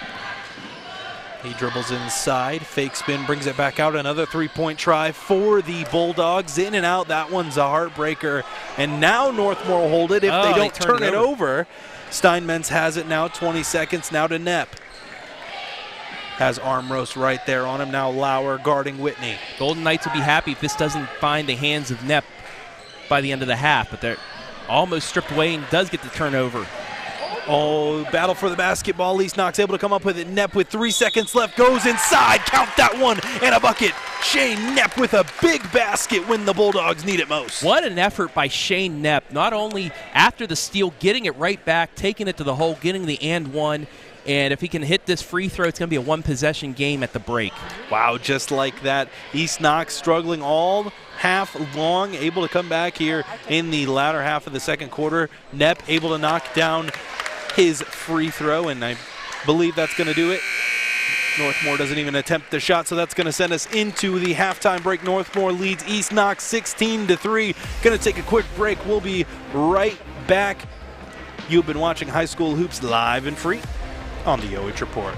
He dribbles inside, fake spin, brings it back out. Another three-point try for the Bulldogs. In and out, that one's a heartbreaker. And now Northmor will hold it if they don't turn it over. Steinmetz has it now, 20 seconds now to Knepp. Has Armrost right there on him. Now Lauer guarding Whitney. Golden Knights will be happy if this doesn't find the hands of Knepp by the end of the half, but they're almost stripped away and does get the turnover. Oh, battle for the basketball. East Knox able to come up with it. Knepp with 3 seconds left goes inside. Count that one and a bucket. Shane Knepp with a big basket when the Bulldogs need it most. What an effort by Shane Knepp. Not only after the steal, getting it right back, taking it to the hole, getting the and one. And if he can hit this free throw, it's going to be a one-possession game at the break. Wow, just like that. East Knox struggling all half long, able to come back here in the latter half of the second quarter. Knepp able to knock down his free throw, and I believe that's going to do it. Northmor doesn't even attempt the shot, so that's going to send us into the halftime break. Northmor leads East Knox 16-3. Going to take a quick break. We'll be right back. You've been watching High School Hoops live and free on the OH Report.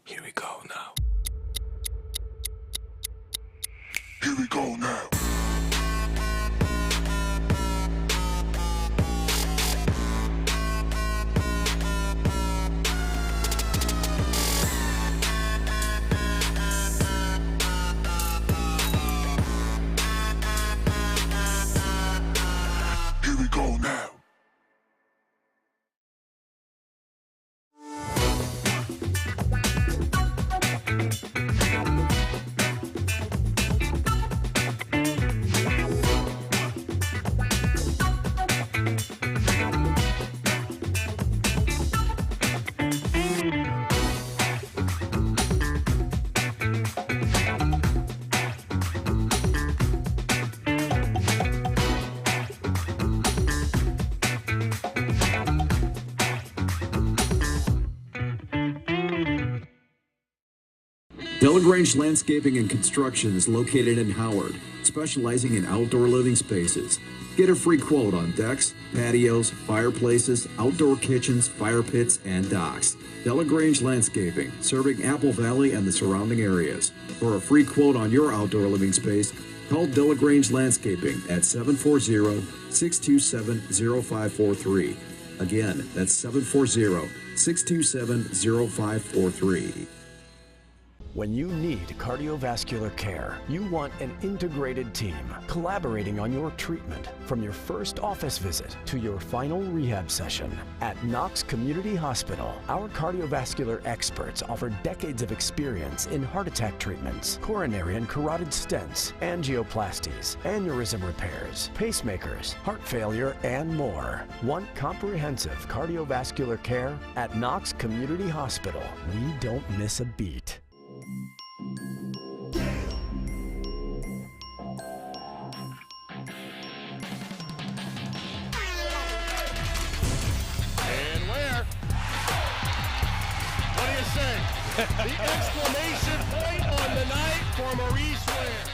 Here we go now. Here we go now. Delagrange Landscaping and Construction is located in Howard, specializing in outdoor living spaces. Get a free quote on decks, patios, fireplaces, outdoor kitchens, fire pits, and docks. Delagrange Landscaping, serving Apple Valley and the surrounding areas. For a free quote on your outdoor living space, call Delagrange Landscaping at 740-627-0543. Again, that's 740-627-0543. When you need cardiovascular care, you want an integrated team collaborating on your treatment from your first office visit to your final rehab session. At Knox Community Hospital, our cardiovascular experts offer decades of experience in heart attack treatments, coronary and carotid stents, angioplasties, aneurysm repairs, pacemakers, heart failure, and more. Want comprehensive cardiovascular care? At Knox Community Hospital, we don't miss a beat. And where? What do you say? The exclamation point on the night for Maurice Ware.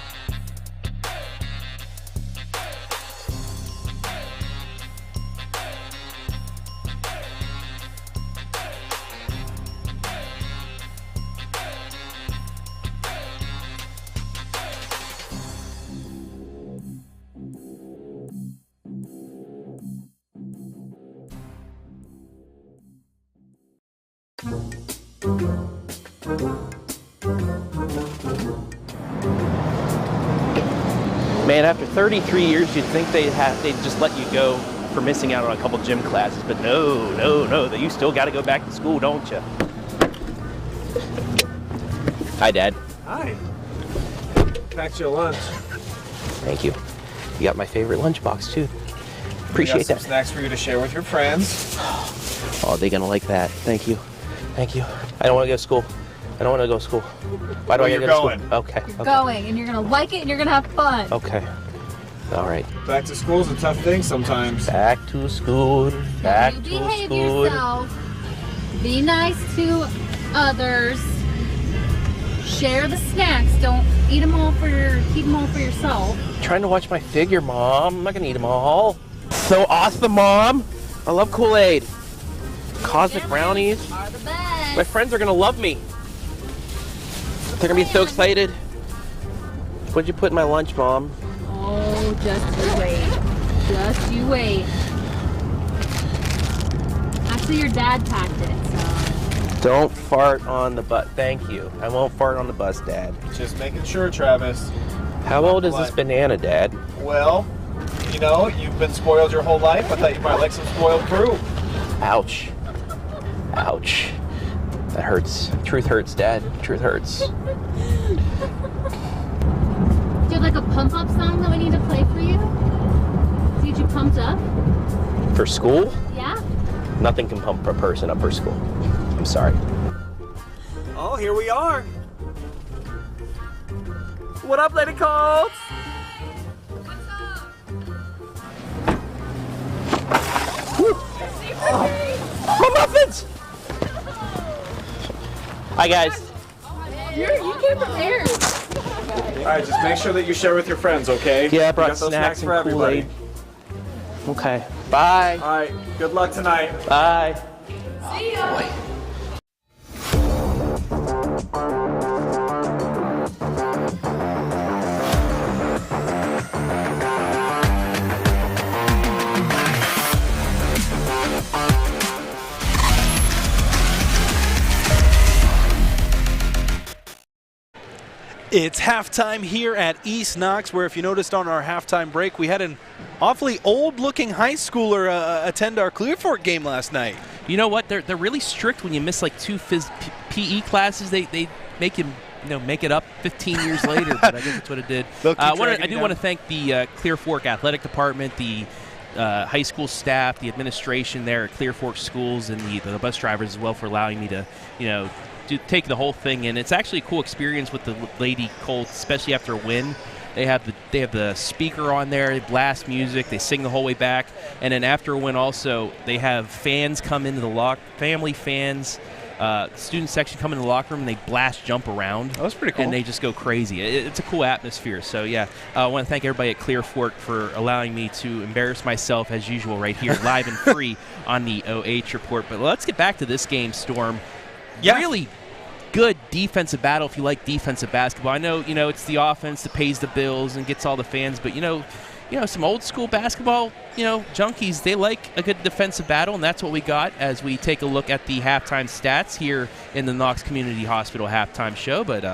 Man, after 33 years, you'd think they'd just let you go for missing out on a couple gym classes, but no, you still got to go back to school, don't you? Hi, Dad. Hi. Packed your lunch. Thank you. You got my favorite lunchbox, too. Appreciate got some that. snacks for you to share with your friends. Oh, they're going to like that. Thank you. Thank you. I don't want to go to school. I don't want to go to school. Why do I gotta go to school? Okay. You're going, and you're going to like it, and you're going to have fun. Okay. All right. Back to school's a tough thing sometimes. Back to school. Back You to behave school. yourself. Be nice to others. Share the snacks. Don't eat them all keep them all for yourself. Trying to watch my figure, Mom. I'm not gonna eat them all. So awesome, Mom. I love Kool-Aid. Cosmic brownies. Are the best. My friends are gonna love me. They're gonna be so excited. What'd you put in my lunch, Mom? Oh, just you wait. Just you wait. Actually, your dad packed it, so. Don't fart on the bus. Thank you. I won't fart on the bus, Dad. Just making sure, Travis. How old is this banana, Dad? Well, you know, you've been spoiled your whole life. I thought you might like some spoiled fruit. Ouch. Ouch. That hurts. Truth hurts, Dad. Truth hurts. Do you have like a pump up song that we need to play for you? To get you pumped up? For school? Yeah? Nothing can pump a person up for school. I'm sorry. Oh, here we are. What up, Lady Colts? What's up? My muffins! Hi, guys. You came prepared. All right, just make sure that you share with your friends, okay? Yeah, I brought We got those snacks for and everybody. Kool-Aid. Okay. Bye. All right, good luck tonight. Bye. See ya. Boy. It's halftime here at East Knox, where if you noticed on our halftime break, we had an awfully old-looking high schooler attend our Clear Fork game last night. You know what? They're really strict when you miss like two PE classes. They make you make it up 15 years later. But I guess that's what it did. I do want to thank the Clear Fork Athletic Department, the high school staff, the administration there at Clear Fork Schools, and the bus drivers as well for allowing me to take the whole thing in. It's actually a cool experience with the Lady Colts, especially after a win. They have the speaker on there. They blast music. They sing the whole way back. And then after a win, also they have fans come into the lock. Family fans student section come in the locker room and they blast jump around. That was pretty cool. And they just go crazy. It's a cool atmosphere. So, yeah, I want to thank everybody at Clear Fork for allowing me to embarrass myself as usual right here, live and free on the OH Report. But let's get back to this game, Storm. Yeah. Really good defensive battle if you like defensive basketball. I know, it's the offense that pays the bills and gets all the fans, but, some old school basketball, junkies, they like a good defensive battle, and that's what we got as we take a look at the halftime stats here in the Knox Community Hospital halftime show. But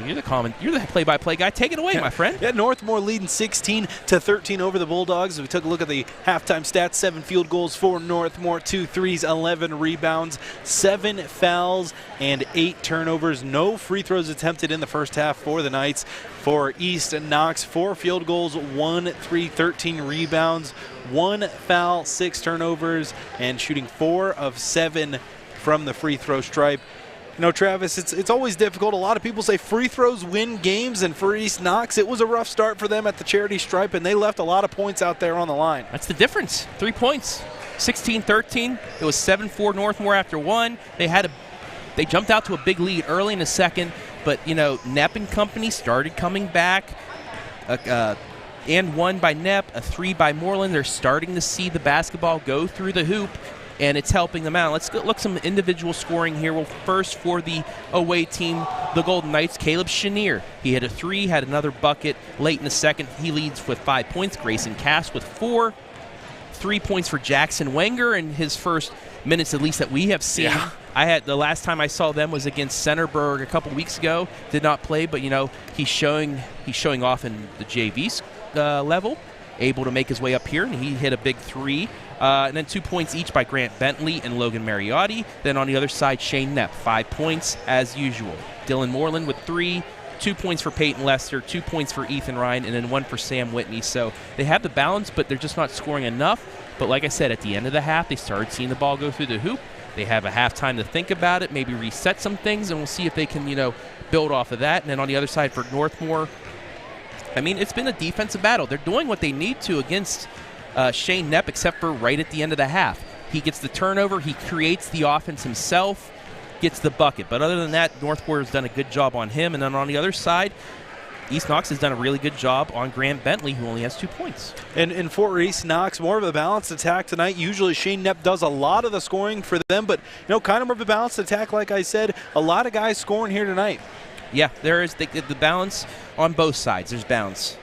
you're the play-by-play guy. Take it away, my friend. Yeah, Northmor leading 16-13 over the Bulldogs. We took a look at the halftime stats: 7 field goals for Northmor, 2 threes, 11 rebounds, 7 fouls, and 8 turnovers. No free throws attempted in the first half for the Knights. For East Knox, 4 field goals, 1 3, 13 rebounds, 1 foul, 6 turnovers, and shooting 4 of 7 from the free throw stripe. Travis, it's always difficult. A lot of people say free throws win games, and for East Knox, it was a rough start for them at the charity stripe, and they left a lot of points out there on the line. That's the difference. 3 points. 16-13. It was 7-4 Northmor after 1. They jumped out to a big lead early in the second, but, Knepp and company started coming back. And 1 by Knepp, a 3 by Moreland. They're starting to see the basketball go through the hoop, and it's helping them out. Let's look some individual scoring here. Well, first for the away team, the Golden Knights, Caleb Chenier. He hit a 3, had another bucket late in the second. He leads with 5 points. Grayson Cass with 4. 3 points for Jackson Wenger in his first minutes, at least that we have seen. Yeah. The last time I saw them was against Centerburg a couple weeks ago. Did not play, but he's showing off in the JV level, able to make his way up here, and he hit a big 3. And then 2 points each by Grant Bentley and Logan Mariotti. Then on the other side, Shane Knepp, 5 points as usual. Dylan Moreland with 3, 2 points for Peyton Lester, 2 points for Ethan Ryan, and then 1 for Sam Whitney. So they have the balance, but they're just not scoring enough. But like I said, at the end of the half, they started seeing the ball go through the hoop. They have a halftime to think about it, maybe reset some things, and we'll see if they can, build off of that. And then on the other side for Northmor, it's been a defensive battle. They're doing what they need to against Shane Knepp, except for right at the end of the half. He gets the turnover. He creates the offense himself, gets the bucket. But other than that, Northmor has done a good job on him. And then on the other side, East Knox has done a really good job on Grant Bentley, who only has 2 points. And for East Knox, more of a balanced attack tonight. Usually Shane Knepp does a lot of the scoring for them, but kind of more of a balanced attack, like I said. A lot of guys scoring here tonight. Yeah, there is the balance on both sides. There's balance.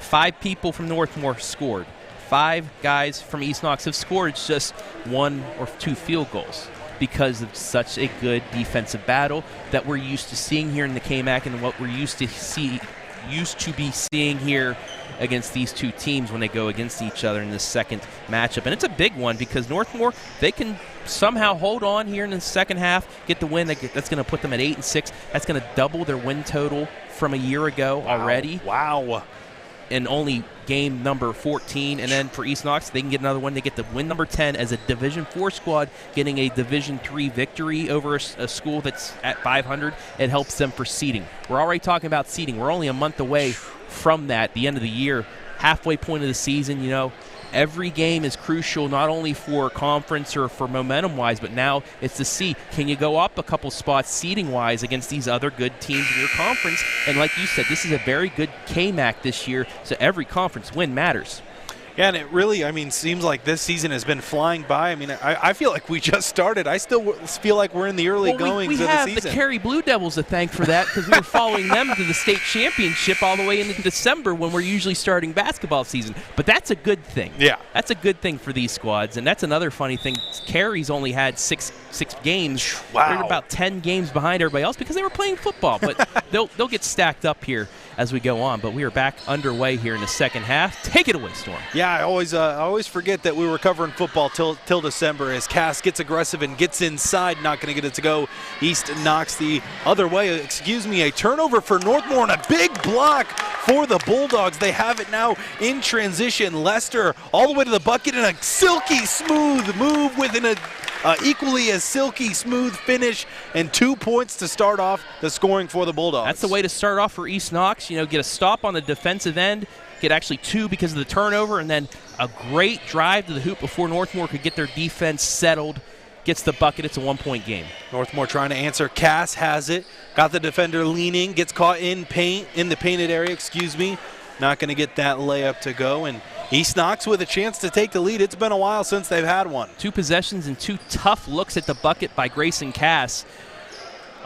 5 people from Northmor scored. 5 guys from East Knox have scored. It's just 1 or 2 field goals because of such a good defensive battle that we're used to seeing here in the KMAC, and what we're used to be seeing here against these two teams when they go against each other in the second matchup. And it's a big one because Northmor, they can somehow hold on here in the second half, get the win. That's going to put them at 8-6. That's going to double their win total from a year ago already. Wow. And only game number 14. And then for East Knox, they can get another one. They get the win number 10 as a Division 4 squad, getting a Division 3 victory over a school that's at 500. It helps them for seeding. We're already talking about seeding. We're only a month away from that, the end of the year, halfway point of the season. Every game is crucial, not only for conference or for momentum-wise, but now it's to see, can you go up a couple spots seeding-wise against these other good teams in your conference? And like you said, this is a very good KMAC this year, so every conference win matters. Yeah, and it really, seems like this season has been flying by. I feel like we just started. I still feel like we're in the early goings of the season. We have the Cary Blue Devils to thank for that because we were following them to the state championship all the way into December when we're usually starting basketball season. But that's a good thing. Yeah. That's a good thing for these squads. And that's another funny thing. Cary's only had six games. Wow. They're about 10 games behind everybody else because they were playing football. But they'll get stacked up here as we go on. But we are back underway here in the second half. Take it away, Storm. Yeah, I always forget that we were covering football till December as Cass gets aggressive and gets inside, not going to get it to go. East Knox the other way. A turnover for Northmor and a big block for the Bulldogs. They have it now in transition. Lester all the way to the bucket and a silky smooth move with an equally as silky smooth finish and 2 points to start off the scoring for the Bulldogs. That's the way to start off for East Knox. Get a stop on the defensive end, get actually 2 because of the turnover, and then a great drive to the hoop before Northmor could get their defense settled gets the bucket. It's a 1-point game. Northmor trying to answer. Cass has it. Got the defender leaning. Gets caught in the painted area, Not going to get that layup to go. And East Knox with a chance to take the lead. It's been a while since they've had one. 2 possessions and 2 tough looks at the bucket by Grayson Cass.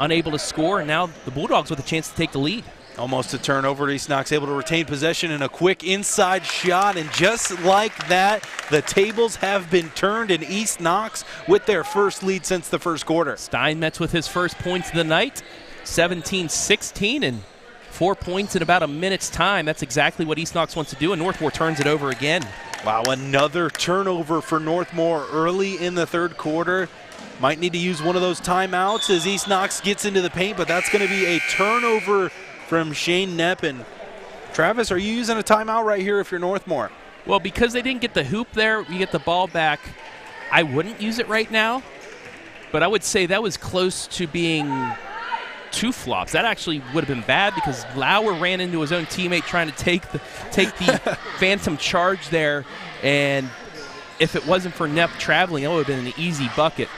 Unable to score, and now the Bulldogs with a chance to take the lead. Almost a turnover. East Knox able to retain possession and a quick inside shot. And just like that, the tables have been turned, and East Knox with their first lead since the first quarter. Steinmetz with his first points of the night, 17-16, and 4 points in about a minute's time. That's exactly what East Knox wants to do, and Northmor turns it over again. Wow, another turnover for Northmor early in the third quarter. Might need to use one of those timeouts as East Knox gets into the paint, but that's going to be a turnover from Shane Knepp. And Travis, are you using a timeout right here if you're Northmor? Well, because they didn't get the hoop there, you get the ball back. I wouldn't use it right now, but I would say that was close to being 2 flops. That actually would have been bad because Lauer ran into his own teammate trying to take the phantom charge there, and if it wasn't for Knepp traveling, it would have been an easy bucket.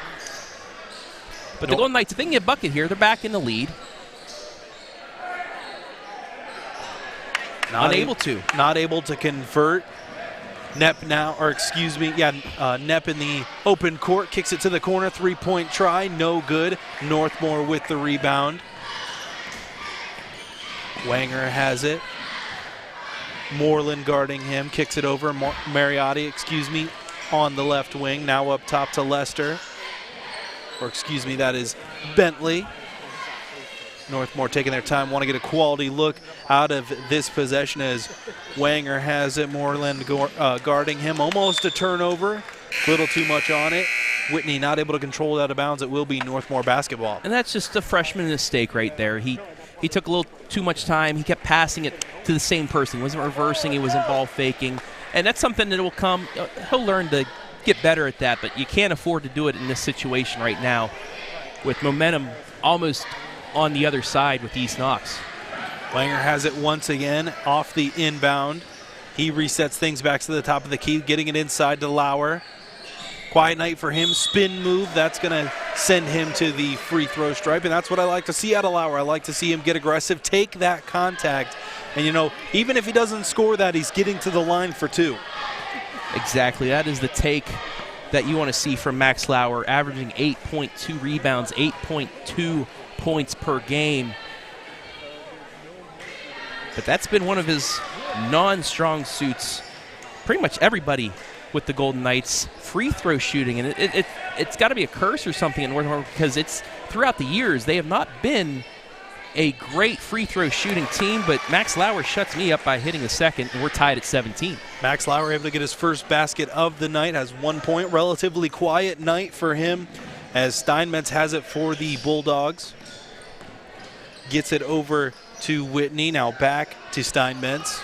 But the Golden Knights, if they can get a bucket here, they're back in the lead. Not able to convert. Knepp now, Knepp in the open court, kicks it to the corner, 3-point try, no good. Northmor with the rebound. Wanger has it. Moreland guarding him, kicks it over. Mariotti, on the left wing, now up top to Lester. That is Bentley. Northmor taking their time, want to get a quality look out of this possession as Wanger has it. Moreland guarding him. Almost a turnover. A little too much on it. Whitney not able to control it out of bounds. It will be Northmor basketball. And that's just a freshman mistake right there. He took a little too much time. He kept passing it to the same person. He wasn't reversing. He wasn't ball faking. And that's something that will come. He'll learn to get better at that, but you can't afford to do it in this situation right now with momentum almost on the other side with East Knox. Wanger has it once again off the inbound. He resets things back to the top of the key, getting it inside to Lauer. Quiet night for him. Spin move. That's going to send him to the free throw stripe, and that's what I like to see out of Lauer. I like to see him get aggressive, take that contact, and even if he doesn't score that, he's getting to the line for 2. Exactly. That is the take that you want to see from Max Lauer, averaging 8.2 rebounds, 8.2 points per game. But that's been one of his non-strong suits. Pretty much everybody with the Golden Knights free throw shooting, and it's got to be a curse or something in Northmor because it's throughout the years they have not been a great free throw shooting team, but Max Lauer shuts me up by hitting the second, and we're tied at 17. Max Lauer able to get his first basket of the night, has 1 point. Relatively quiet night for him as Steinmetz has it for the Bulldogs. Gets it over to Whitney, now back to Steinmetz.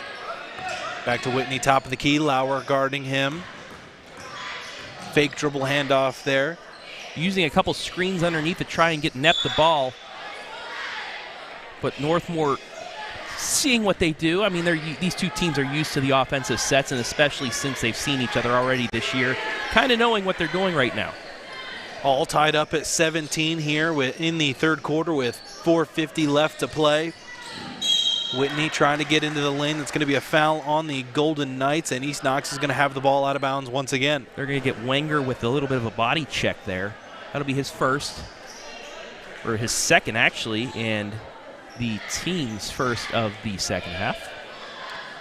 Back to Whitney, top of the key. Lauer guarding him. Fake dribble handoff there. Using a couple screens underneath to try and get Knepp the ball. But Northmor seeing what they do. I mean, these two teams are used to the offensive sets, and especially since they've seen each other already this year, kind of knowing what they're doing right now. All tied up at 17 here in the third quarter with 4:50 left to play. Whitney trying to get into the lane. That's going to be a foul on the Golden Knights, and East Knox is going to have the ball out of bounds once again. They're going to get Wanger with a little bit of a body check there. That'll be his first, or his second actually, and the team's first of the second half.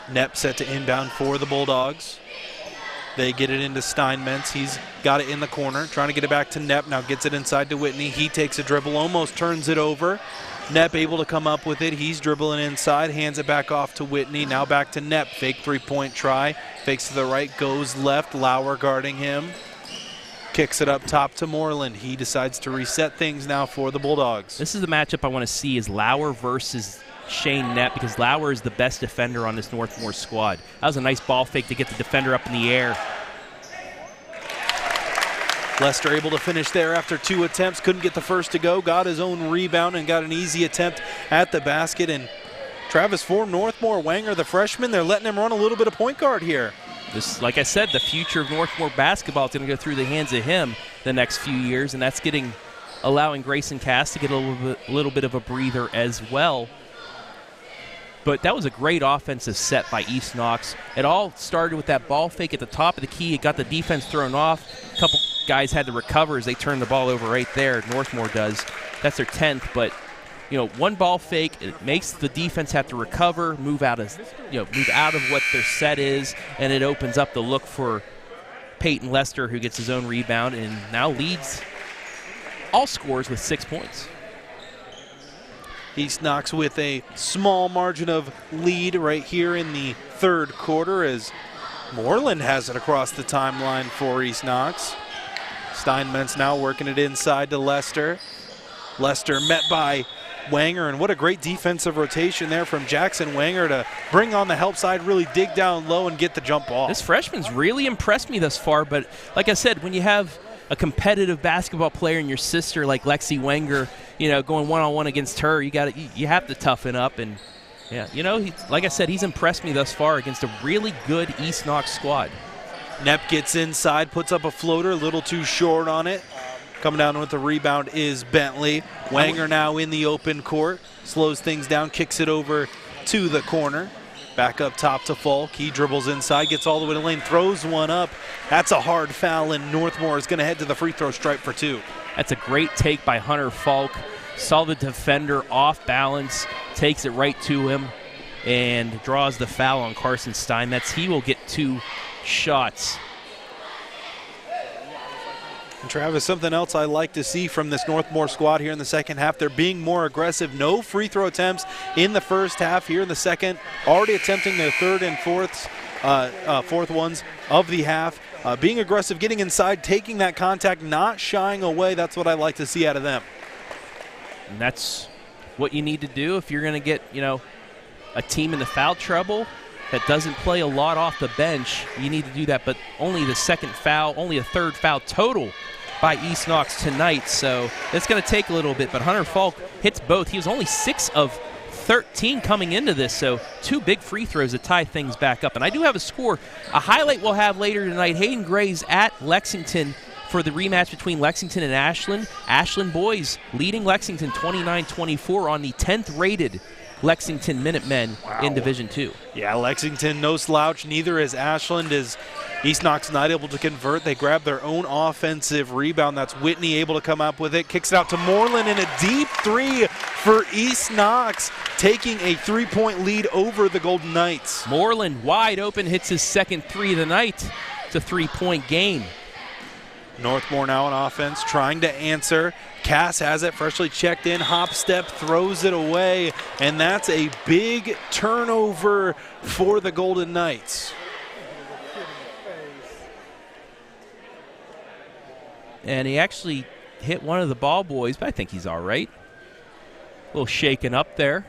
Knepp set to inbound for the Bulldogs. They get it into Steinmetz. He's got it in the corner, trying to get it back to Knepp. Now gets it inside to Whitney. He takes a dribble, almost turns it over. Knepp able to come up with it. He's dribbling inside, hands it back off to Whitney. Now back to Knepp. Fake three-point try. Fakes to the right, goes left. Lauer guarding him. Kicks it up top to Moreland. He decides to reset things now for the Bulldogs. This is the matchup I want to see, is Lauer versus Shane Knepp, because Lauer is the best defender on this Northmor squad. That was a nice ball fake to get the defender up in the air. Lester able to finish there after 2 attempts. Couldn't get the first to go. Got his own rebound and got an easy attempt at the basket. And Travis for Northmor, Wanger, the freshman, they're letting him run a little bit of point guard here. this, like I said, the future of Northmore basketball is going to go through the hands of him the next few years, and that's allowing Grayson Cass to get a little bit of a breather as well. But that was a great offensive set by East Knox. It all started with that ball fake at the top of the key. It got the defense thrown off. A couple guys had to recover as they turned the ball over right there. Northmore does. That's their 10th. But, one ball fake, it makes the defense have to recover, move out of what their set is, and it opens up the look for Peyton Lester, who gets his own rebound and now leads all scores with 6 points. East Knox with a small margin of lead right here in the third quarter as Moreland has it across the timeline for East Knox. Steinmetz now working it inside to Lester. Lester met by Wanger, and what a great defensive rotation there from Jackson Wanger to bring on the help side, really dig down low and get the jump ball. This freshman's really impressed me thus far, but like I said, when you have a competitive basketball player and your sister like Lexi Wenger, going one-on-one against her, you have to toughen up. And like I said, he's impressed me thus far against a really good East Knox squad. Knepp gets inside, puts up a floater, a little too short on it. Coming down with the rebound is Bentley. Wanger now in the open court, slows things down, kicks it over to the corner. Back up top to Falk. He dribbles inside, gets all the way to lane, throws one up. That's a hard foul, and Northmore is going to head to the free throw stripe for 2. That's a great take by Hunter Falk. Saw the defender off balance, takes it right to him, and draws the foul on Carson Steinmetz. He will get 2 shots. And Travis, something else I like to see from this Northmore squad here in the second half, they're being more aggressive. No free throw attempts in the first half. Here in the second, already attempting their third and fourth ones of the half. Being aggressive, getting inside, taking that contact, not shying away. That's what I like to see out of them. And that's what you need to do if you're going to get, a team in the foul trouble that doesn't play a lot off the bench. You need to do that, but only the second foul, only a third foul total by East Knox tonight, so it's going to take a little bit. But Hunter Falk hits both. He was only 6 of 13 coming into this, so 2 big free throws to tie things back up. And I do have a score, a highlight we'll have later tonight. Hayden Gray's at Lexington for the rematch between Lexington and Ashland. Ashland boys leading Lexington 29-24 on the 10th rated Lexington Minutemen in Division II. Yeah, Lexington no slouch, neither is Ashland. As East Knox not able to convert, they grab their own offensive rebound. That's Whitney able to come up with it, kicks it out to Moreland, and a deep 3 for East Knox, taking a 3-point lead over the Golden Knights. Moreland wide open, hits his second 3 of the night. It's a 3-point game. Northmore now on offense, trying to answer. Cass has it, freshly checked in, hop step, throws it away, and that's a big turnover for the Golden Knights. And he actually hit one of the ball boys, but I think he's all right. A little shaken up there.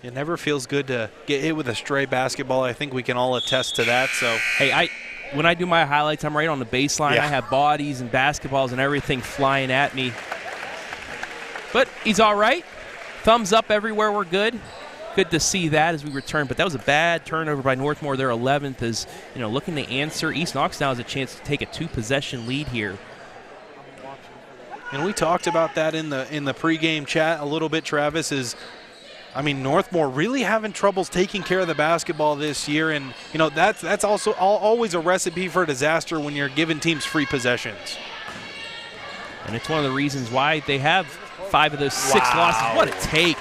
It never feels good to get hit with a stray basketball. I think we can all attest to that. So, hey, when I do my highlights, I'm right on the baseline. Yeah. I have bodies and basketballs and everything flying at me. But he's all right. Thumbs up everywhere. We're good. Good to see that as we return. But that was a bad turnover by Northmore. Their 11th is, looking to answer. East Knox now has a chance to take a 2-possession lead here. And we talked about that in the pregame chat a little bit, Travis, Northmore really having troubles taking care of the basketball this year, and that's also always a recipe for disaster when you're giving teams free possessions. And it's one of the reasons why they have 5 of those 6 losses. What a take.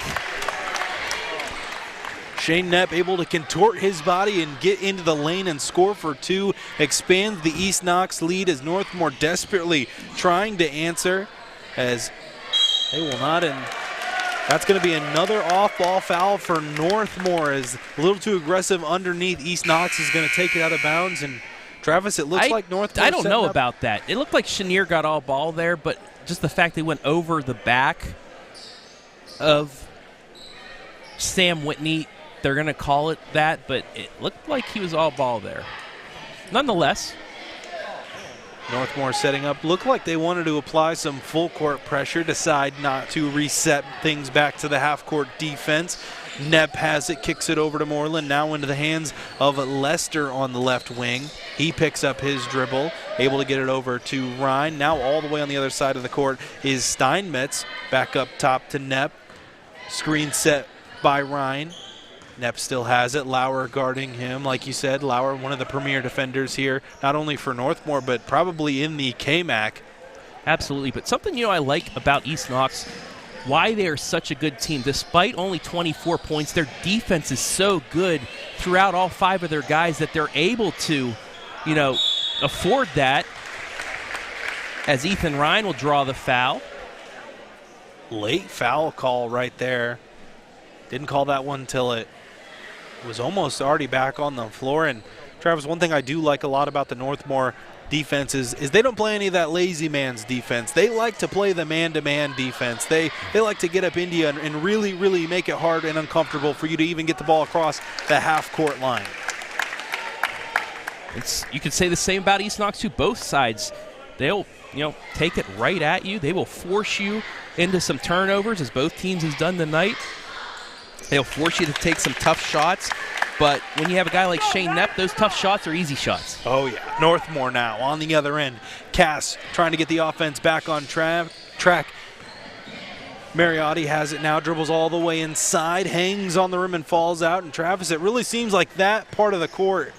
Shane Knepp able to contort his body and get into the lane and score for 2, expands the East Knox lead as Northmore desperately trying to answer as they will not. And that's going to be another off-ball foul for Northmore, as a little too aggressive underneath. East Knox is going to take it out of bounds. And Travis, it looks like Northmore. I don't know about that. It looked like Chenier got all ball there, but just the fact they went over the back of Sam Whitney, they're going to call it that, but it looked like he was all ball there. Nonetheless, Northmore setting up. Looked like they wanted to apply some full court pressure, decide not to reset things back to the half court defense. Nepp has it, kicks it over to Moreland, now into the hands of Lester on the left wing. He picks up his dribble, able to get it over to Ryan. Now all the way on the other side of the court is Steinmetz, back up top to Nepp. Screen set by Ryan. Nepp still has it. Lauer guarding him. Like you said, Lauer, one of the premier defenders here, not only for Northmor, but probably in the KMAC. Absolutely, but something I like about East Knox, why they are such a good team. Despite only 24 points, their defense is so good throughout all 5 of their guys that they're able to, afford that. As Ethan Ryan will draw the foul. Late foul call right there. Didn't call that one till it was almost already back on the floor. And Travis, one thing I do like a lot about the Northmor defense is they don't play any of that lazy man's defense. They like to play the man-to-man defense. They like to get up into you and really, really make it hard and uncomfortable for you to even get the ball across the half-court line. You could say the same about East Knox too. Both sides, they'll take it right at you. They will force you into some turnovers, as both teams has done tonight. They'll force you to take some tough shots. But when you have a guy like Shane Nepp, those tough shots are easy shots. Oh, yeah. Northmor now on the other end. Cass trying to get the offense back on track. Mariotti has it now, dribbles all the way inside, hangs on the rim and falls out. And Travis, it really seems like that part of the court,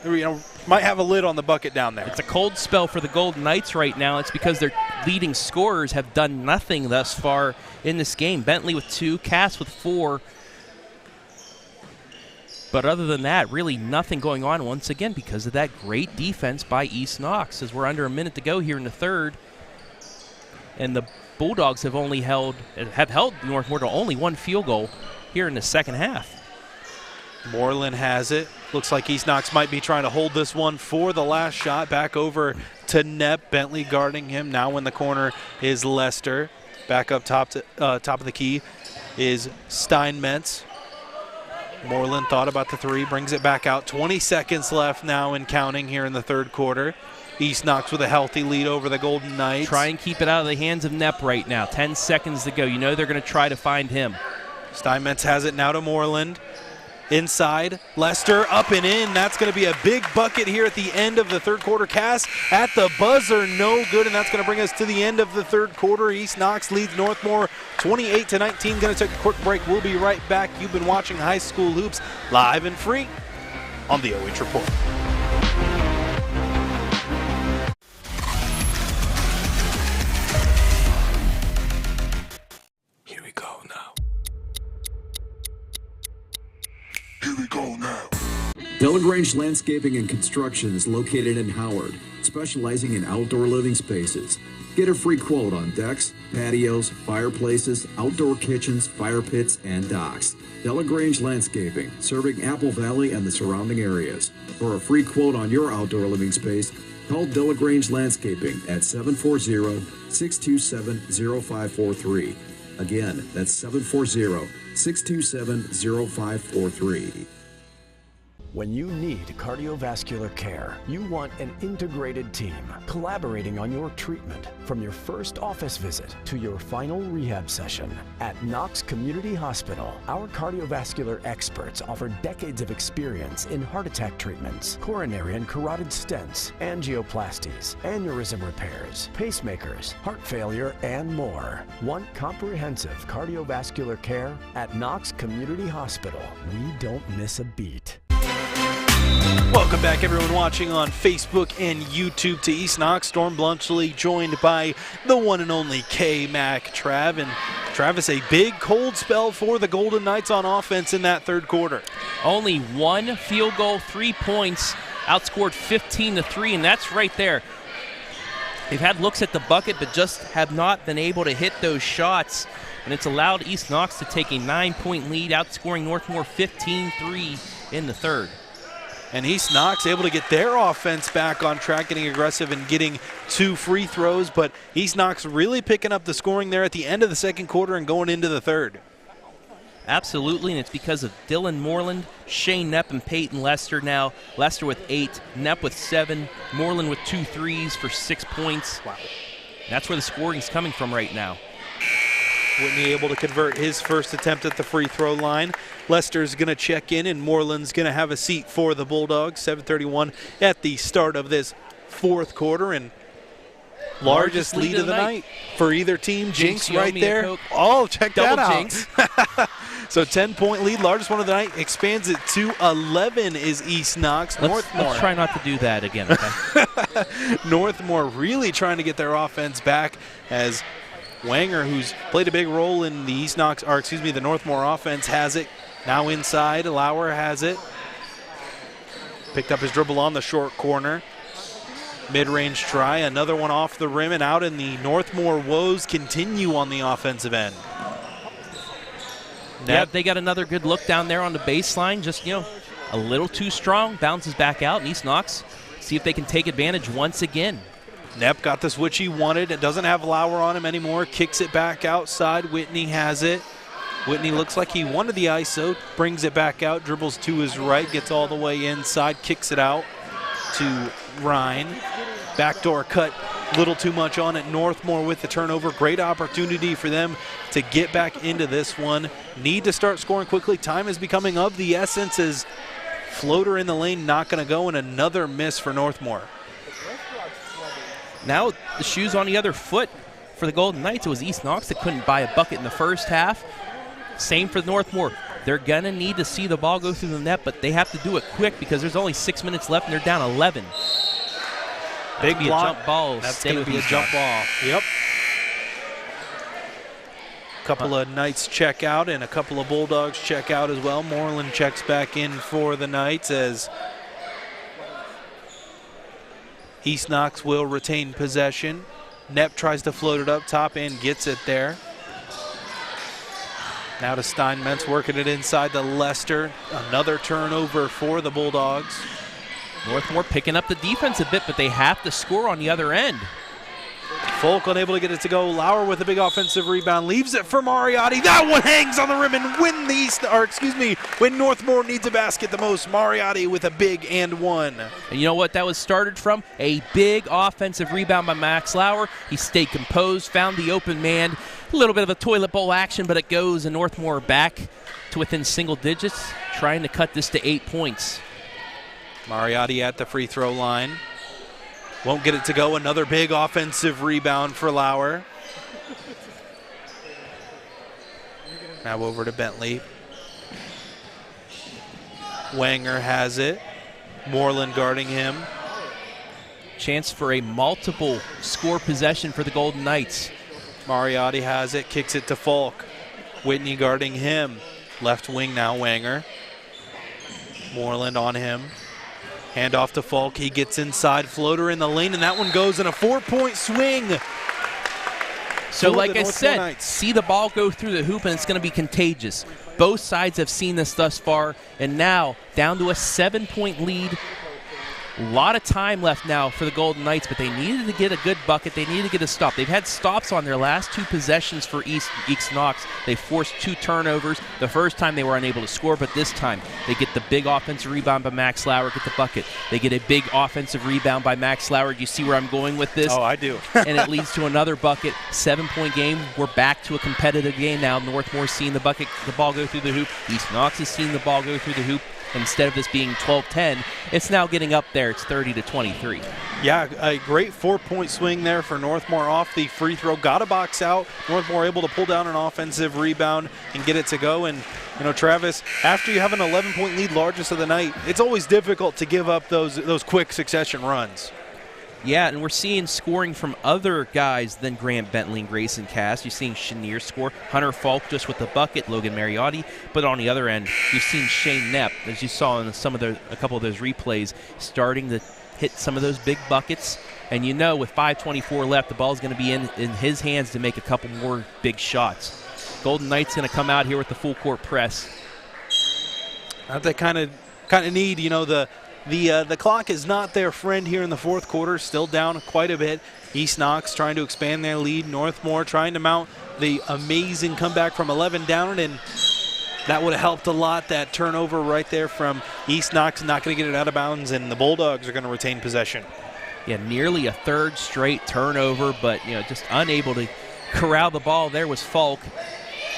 might have a lid on the bucket down there. It's a cold spell for the Golden Knights right now. It's because their leading scorers have done nothing thus far in this game. Bentley with 2, Cass with 4. But other than that, really nothing going on once again because of that great defense by East Knox, as we're under a minute to go here in the third. And the Bulldogs have held Northmor to only 1 field goal here in the second half. Moreland has it. Looks like East Knox might be trying to hold this one for the last shot. Back over to Nepp. Bentley guarding him. Now in the corner is Lester. Back up top of the key is Steinmetz. Moreland thought about the 3, brings it back out. 20 seconds left now and counting here in the third quarter. East Knox with a healthy lead over the Golden Knights. Try and keep it out of the hands of Nepp right now. 10 seconds to go. They're going to try to find him. Steinmetz has it now to Moreland. Inside, Lester up and in. That's going to be a big bucket here at the end of the third quarter. Cass at the buzzer, no good, and that's going to bring us to the end of the third quarter. East Knox leads Northmor 28-19. Going to take a quick break. We'll be right back. You've been watching High School Hoops live and free on the OH Report. Here we go now. Here we go now. Delagrange Landscaping and Construction is located in Howard, specializing in outdoor living spaces. Get a free quote on decks, patios, fireplaces, outdoor kitchens, fire pits, and docks. Delagrange Landscaping, serving Apple Valley and the surrounding areas. For a free quote on your outdoor living space, call Delagrange Landscaping at 740-627-0543. Again, that's 740-627-0543. When you need cardiovascular care, you want an integrated team collaborating on your treatment from your first office visit to your final rehab session. At Knox Community Hospital, our cardiovascular experts offer decades of experience in heart attack treatments, coronary and carotid stents, angioplasties, aneurysm repairs, pacemakers, heart failure, and more. Want comprehensive cardiovascular care? At Knox Community Hospital, we don't miss a beat. Welcome back, everyone watching on Facebook and YouTube to East Knox. Storm Bluntschli joined by the one and only KMAC Trav. And Travis, a big cold spell for the Golden Knights on offense in that third quarter. Only 1 field goal, 3 points, outscored 15-3, and that's right there. They've had looks at the bucket, but just have not been able to hit those shots. And it's allowed East Knox to take a 9-point lead, outscoring Northmor 15-3 in the third. And East Knox able to get their offense back on track, getting aggressive and getting 2 free throws. But East Knox really picking up the scoring there at the end of the second quarter and going into the third. Absolutely, and it's because of Dylan Moreland, Shane Nepp, and Peyton Lester now. Lester with 8, Nepp with 7, Moreland with 2 threes for 6 points. Wow. That's where the scoring's coming from right now. Whitney able to convert his first attempt at the free throw line. Lester's going to check in, and Moreland's going to have a seat for the Bulldogs. 7:31 at the start of this fourth quarter, and largest lead of the night for either team. Jinx right there. Oh, check that out. Jinx. So 10-point lead, largest one of the night, expands it to 11 is East Knox. Northmor. Let's try not to do that again, okay? Northmor really trying to get their offense back as Wanger, who's played a big role in the the Northmor offense, has it. Now inside, Lauer has it. Picked up his dribble on the short corner. Mid-range try, another one off the rim and out, and the Northmor woes continue on the offensive end. Yeah, they got another good look down there on the baseline. Just, a little too strong. Bounces back out, and East Knox see if they can take advantage once again. Knepp got the switch he wanted. It doesn't have Lauer on him anymore. Kicks it back outside. Whitney has it. Whitney looks like he wanted the ISO. Brings it back out. Dribbles to his right. Gets all the way inside. Kicks it out to Ryan. Backdoor cut. Little too much on it. Northmor with the turnover. Great opportunity for them to get back into this one. Need to start scoring quickly. Time is becoming of the essence as floater in the lane not going to go, and another miss for Northmor. Now the shoe's on the other foot for the Golden Knights. It was East Knox that couldn't buy a bucket in the first half. Same for Northmor. They're going to need to see the ball go through the net, but they have to do it quick because there's only 6 minutes left and they're down 11. Big block. Jump ball. That's going to be a jump ball. Yep. A couple of Knights check out and a couple of Bulldogs check out as well. Moreland checks back in for the Knights as East Knox will retain possession. Knepp tries to float it up top and gets it there. Now to Steinmetz working it inside to Lester. Another turnover for the Bulldogs. Northmor picking up the defense a bit, but they have to score on the other end. Folk unable to get it to go. Lauer with a big offensive rebound. Leaves it for Mariotti. That one hangs on the rim, and when Northmor needs a basket the most, Mariotti with a big and one. And you know what that was started from? A big offensive rebound by Max Lauer. He stayed composed, found the open man. A little bit of a toilet bowl action, but it goes, and Northmor back to within single digits, trying to cut this to 8 points. Mariotti at the free throw line. Won't get it to go. Another big offensive rebound for Lauer. Now over to Bentley. Wanger has it. Moreland guarding him. Chance for a multiple score possession for the Golden Knights. Mariotti has it, kicks it to Falk. Whitney guarding him. Left wing now, Wanger. Moreland on him. Hand off to Falk. He gets inside, floater in the lane, and that one goes in a 4-point swing. So like I said, see the ball go through the hoop, and it's going to be contagious. Both sides have seen this thus far, and now down to a 7-point lead. A lot of time left now for the Golden Knights, but they needed to get a good bucket. They needed to get a stop. They've had stops on their last two possessions for East Knox. They forced 2 turnovers. The first time they were unable to score, but this time they get the big offensive rebound by Max Lauer, get the bucket. They get a big offensive rebound by Max Lauer. Do you see where I'm going with this? Oh, I do. And it leads to another bucket. 7-point game. We're back to a competitive game now. Northmore's seeing the ball go through the hoop. East Knox is seeing the ball go through the hoop. Instead of this being 12-10, it's now getting up there. It's 30-23. Yeah, a great 4-point swing there for Northmor off the free throw. Got a box out. Northmor able to pull down an offensive rebound and get it to go. And, Travis, after you have an 11-point lead, largest of the night, it's always difficult to give up those quick succession runs. Yeah, and we're seeing scoring from other guys than Grant Bentley and Grayson Cass. You're seeing Chenier score, Hunter Falk just with the bucket, Logan Mariotti. But on the other end, you've seen Shane Knepp, as you saw in a couple of those replays, starting to hit some of those big buckets. And with 5:24 left, the ball's going to be in his hands to make a couple more big shots. Golden Knights going to come out here with the full court press. They kind of need, The clock is not their friend here in the fourth quarter, still down quite a bit. East Knox trying to expand their lead. Northmor trying to mount the amazing comeback from 11 down, and that would have helped a lot. That turnover right there from East Knox, not going to get it out of bounds, and the Bulldogs are going to retain possession. Yeah, nearly a third straight turnover, but just unable to corral the ball there was Falk.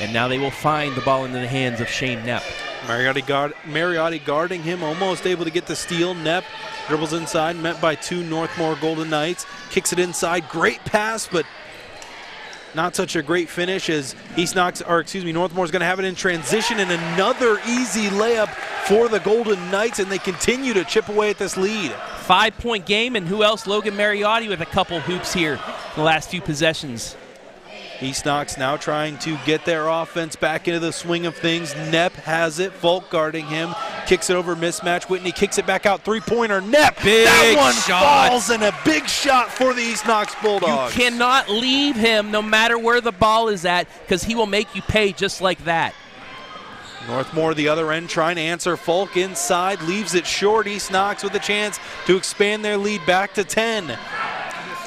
And now they will find the ball into the hands of Shane Knepp. Mariotti guarding him, almost able to get the steal. Knepp dribbles inside, met by 2 Northmor Golden Knights. Kicks it inside, great pass, but not such a great finish as Northmore's going to have it in transition, and another easy layup for the Golden Knights, and they continue to chip away at this lead. 5-point game, and who else? Logan Mariotti with a couple hoops here in the last few possessions. East Knox now trying to get their offense back into the swing of things. Knepp has it. Falk guarding him. Kicks it over, mismatch. Whitney kicks it back out. Three-pointer. Knepp. That one falls, and a big shot for the East Knox Bulldogs. You cannot leave him no matter where the ball is at, because he will make you pay just like that. Northmor the other end trying to answer. Falk inside. Leaves it short. East Knox with a chance to expand their lead back to 10.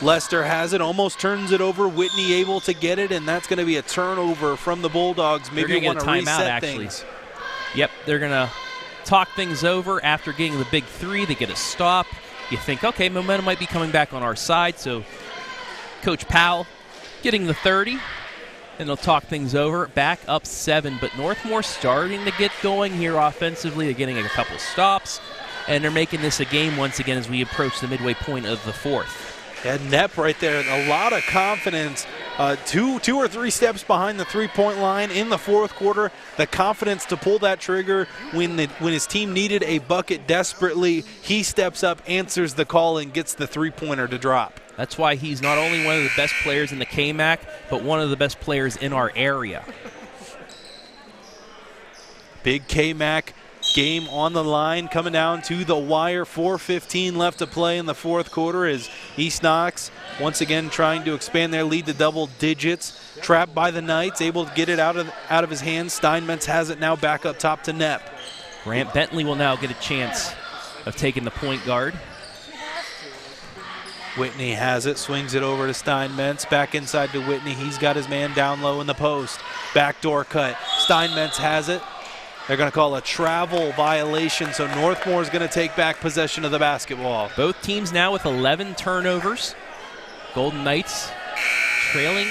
Lester has it, almost turns it over. Whitney able to get it, and that's going to be a turnover from the Bulldogs. Maybe they want to reset things. Yep, they're going to talk things over after getting the big three. They get a stop. You think, okay, momentum might be coming back on our side. So Coach Powell getting the 30, and they'll talk things over. Back up 7, but Northmor starting to get going here offensively. They're getting a couple stops, and they're making this a game once again as we approach the midway point of the fourth. Yeah, Knepp right there, a lot of confidence. Two or three steps behind the three-point line in the fourth quarter. The confidence to pull that trigger when his team needed a bucket desperately. He steps up, answers the call, and gets the three-pointer to drop. That's why he's not only one of the best players in the KMAC, but one of the best players in our area. Big KMAC game on the line, coming down to the wire. 4:15 left to play in the fourth quarter as East Knox once again trying to expand their lead to double digits. Trapped by the Knights, able to get it out of his hands. Steinmetz has it now back up top to Knepp. Grant Bentley will now get a chance of taking the point guard. Whitney has it, swings it over to Steinmetz, back inside to Whitney. He's got his man down low in the post. Backdoor cut. Steinmetz has it. They're going to call a travel violation, so Northmor is going to take back possession of the basketball. Both teams now with 11 turnovers. Golden Knights trailing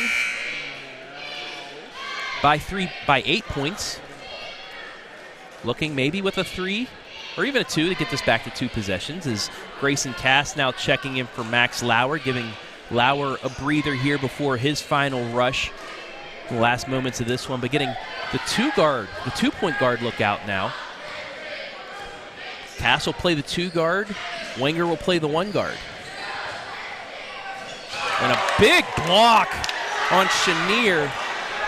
by 8 points. Looking maybe with a 3 or even a 2 to get this back to 2 possessions, as Grayson Cass now checking in for Max Lauer, giving Lauer a breather here before his final rush. The last moments of this one, but getting the 2-point guard look out now. Cass will play the 2 guard. Wenger will play the 1 guard. And a big block on Chenier,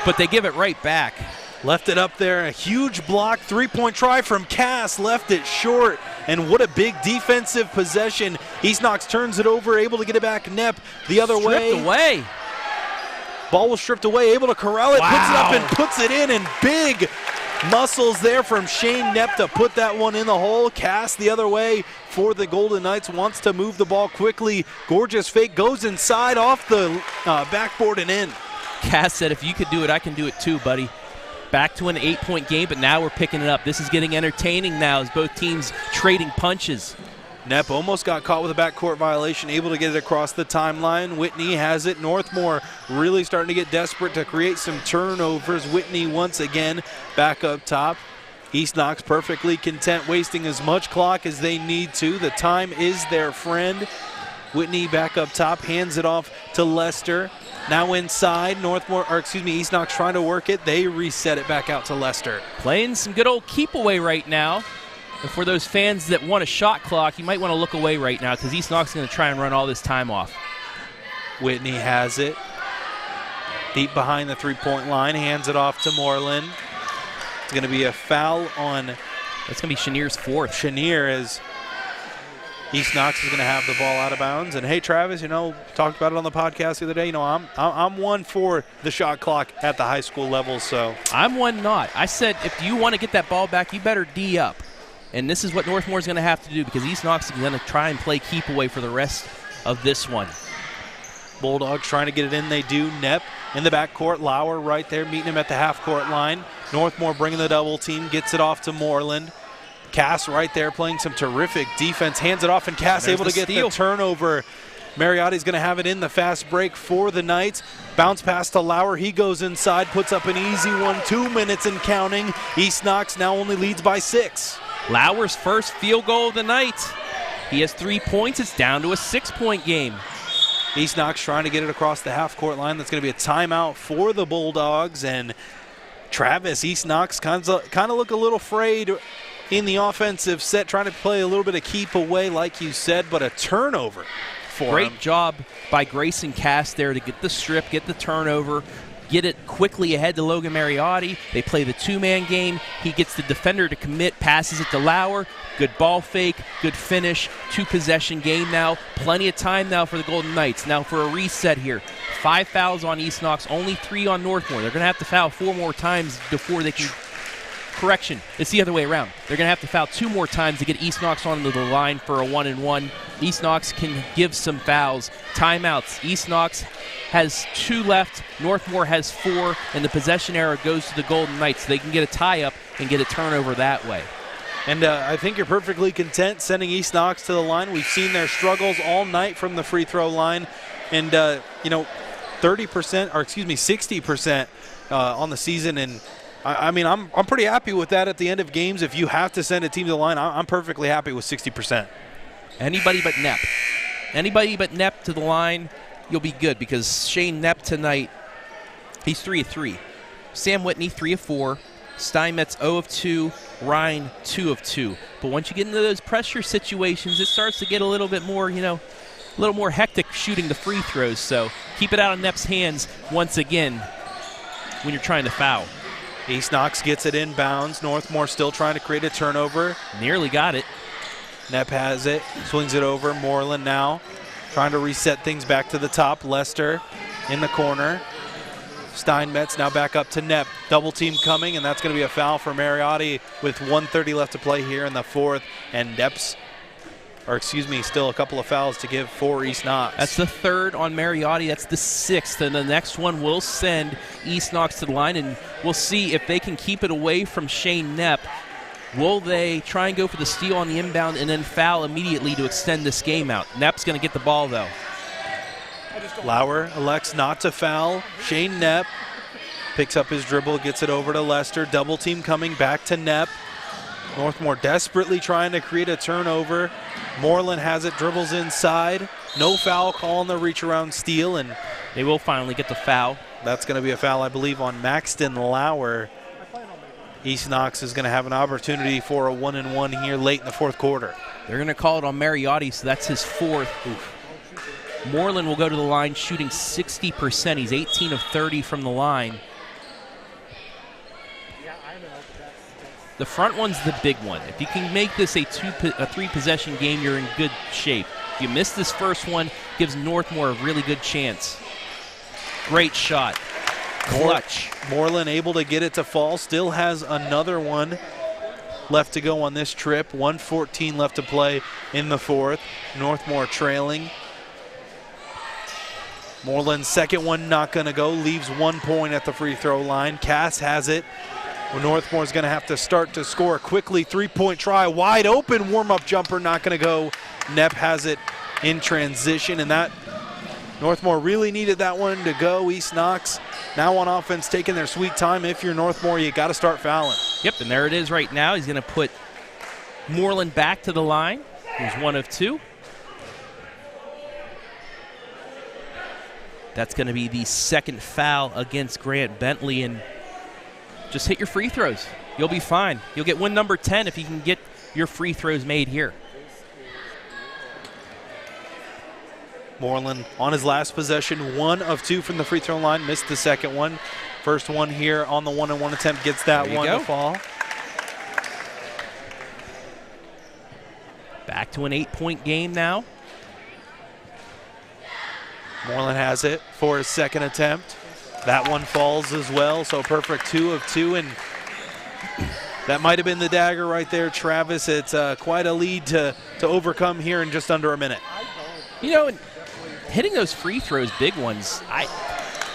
but they give it right back. Left it up there, a huge block, 3-point try from Cass, left it short, and what a big defensive possession. East Knox turns it over, able to get it back. Knepp the other way. Stripped away. Ball was stripped away, able to corral it, Wow. puts it up and puts it in, and big muscles there from Shane Knepp to put that one in the hole. Cass the other way for the Golden Knights, wants to move the ball quickly. Gorgeous fake, goes inside off the backboard and in. Cass said, if you could do it, I can do it too, buddy. Back to an 8-point game, but now we're picking it up. This is getting entertaining now as both teams trading punches. Knepp almost got caught with a backcourt violation, able to get it across the timeline. Whitney has it. Northmor really starting to get desperate to create some turnovers. Whitney once again back up top. East Knox perfectly content wasting as much clock as they need to. The time is their friend. Whitney back up top, hands it off to Lester. Now inside, East Knox trying to work it. They reset it back out to Lester. Playing some good old keep away right now. And for those fans that want a shot clock, you might want to look away right now because East Knox is going to try and run all this time off. Whitney has it. Deep behind the 3-point line, hands it off to Moreland. It's going to be a foul on... That's going to be Chenier's 4th. Chenier, as East Knox is going to have the ball out of bounds. And hey, Travis, talked about it on the podcast the other day. I'm one for the shot clock at the high school level. So I'm one not. I said if you want to get that ball back, you better D up. And this is what Northmor is going to have to do because East Knox is going to try and play keep away for the rest of this one. Bulldogs trying to get it in. They do. Knepp in the backcourt. Lauer right there meeting him at the half-court line. Northmor bringing the double team. Gets it off to Moreland. Cass right there playing some terrific defense. Hands it off, and Cass able to get the turnover. Mariotti's going to have it in the fast break for the Knights. Bounce pass to Lauer. He goes inside, puts up an easy one. 2 minutes and counting. East Knox now only leads by 6. Lauer's first field goal of the night. He has 3 points. It's down to a 6-point game. East Knox trying to get it across the half-court line. That's going to be a timeout for the Bulldogs. And Travis, East Knox kind of look a little frayed in the offensive set, trying to play a little bit of keep away, like you said, but a turnover for Great him. job by Grayson Cass there to get the strip, get the turnover, get it quickly ahead to Logan Mariotti. They play the two-man game. He gets the defender to commit, passes it to Lauer. Good ball fake, good finish, 2-possession game now. Plenty of time now for the Golden Knights. Now for a reset here. 5 fouls on East Knox, only 3 on Northmor. They're going to have to foul 4 more times before they can. Correction, it's the other way around. They're going to have to foul 2 more times to get East Knox onto the line for a 1-and-1. East Knox can give some fouls. Timeouts. East Knox has 2 left. Northmor has 4, and the possession error goes to the Golden Knights. So they can get a tie-up and get a turnover that way. And I think you're perfectly content sending East Knox to the line. We've seen their struggles all night from the free throw line. And, 60% on the season. And, I'm pretty happy with that at the end of games. If you have to send a team to the line, I'm perfectly happy with 60%. Anybody but Knepp. Anybody but Knepp to the line, you'll be good, because Shane Knepp tonight, he's 3 of 3. Sam Whitney, 3 of 4. Steinmetz, 0 of 2. Ryan, 2 of 2. But once you get into those pressure situations, it starts to get a little bit more, a little more hectic shooting the free throws. So keep it out of Knepp's hands once again when you're trying to foul. East Knox gets it inbounds. Northmor still trying to create a turnover. Nearly got it. Knepp has it, swings it over. Moreland now trying to reset things back to the top. Lester in the corner. Steinmetz now back up to Knepp. Double team coming, and that's going to be a foul for Mariotti with 1:30 left to play here in the fourth. And still a couple of fouls to give for East Knox. That's the 3rd on Mariotti. That's the 6th. And the next one will send East Knox to the line, and we'll see if they can keep it away from Shane Knepp. Will they try and go for the steal on the inbound and then foul immediately to extend this game out? Knepp's going to get the ball, though. Lauer elects not to foul. Shane Knepp picks up his dribble, gets it over to Lester. Double team coming back to Knepp. Northmor desperately trying to create a turnover. Moreland has it, dribbles inside. No foul call on the reach around steal, and they will finally get the foul. That's going to be a foul, I believe, on Maxton Lauer. East Knox is going to have an opportunity for a 1-and-1 here late in the fourth quarter. They're going to call it on Mariotti, so that's his 4th. Moreland will go to the line shooting 60%. He's 18 of 30 from the line. The front one's the big one. If you can make this a 3-possession game, you're in good shape. If you miss this first one, gives Northmor a really good chance. Great shot. Clutch. Moreland able to get it to fall. Still has another one left to go on this trip. 1:14 left to play in the fourth. Northmor trailing. Moreland's second one not going to go. Leaves 1 point at the free throw line. Cass has it. Northmore's going to have to start to score quickly. 3-point try. Wide open warm-up jumper not going to go. Knepp has it in transition, and that Northmor really needed that one to go. East Knox now on offense taking their sweet time. If you're Northmor, you got to start fouling. Yep, and there it is right now. He's going to put Moreland back to the line. He's 1 of 2. That's going to be the 2nd foul against Grant Bentley, and just hit your free throws. You'll be fine. You'll get win number 10 if you can get your free throws made here. Moreland on his last possession, 1 of 2 from the free throw line. Missed the second one. First one here on the 1-and-1 attempt gets that one to fall. Back to an 8-point game now. Moreland has it for his second attempt. That one falls as well, so perfect 2 of 2, and that might have been the dagger right there, Travis. It's quite a lead to overcome here in just under a minute. Hitting those free throws, big ones,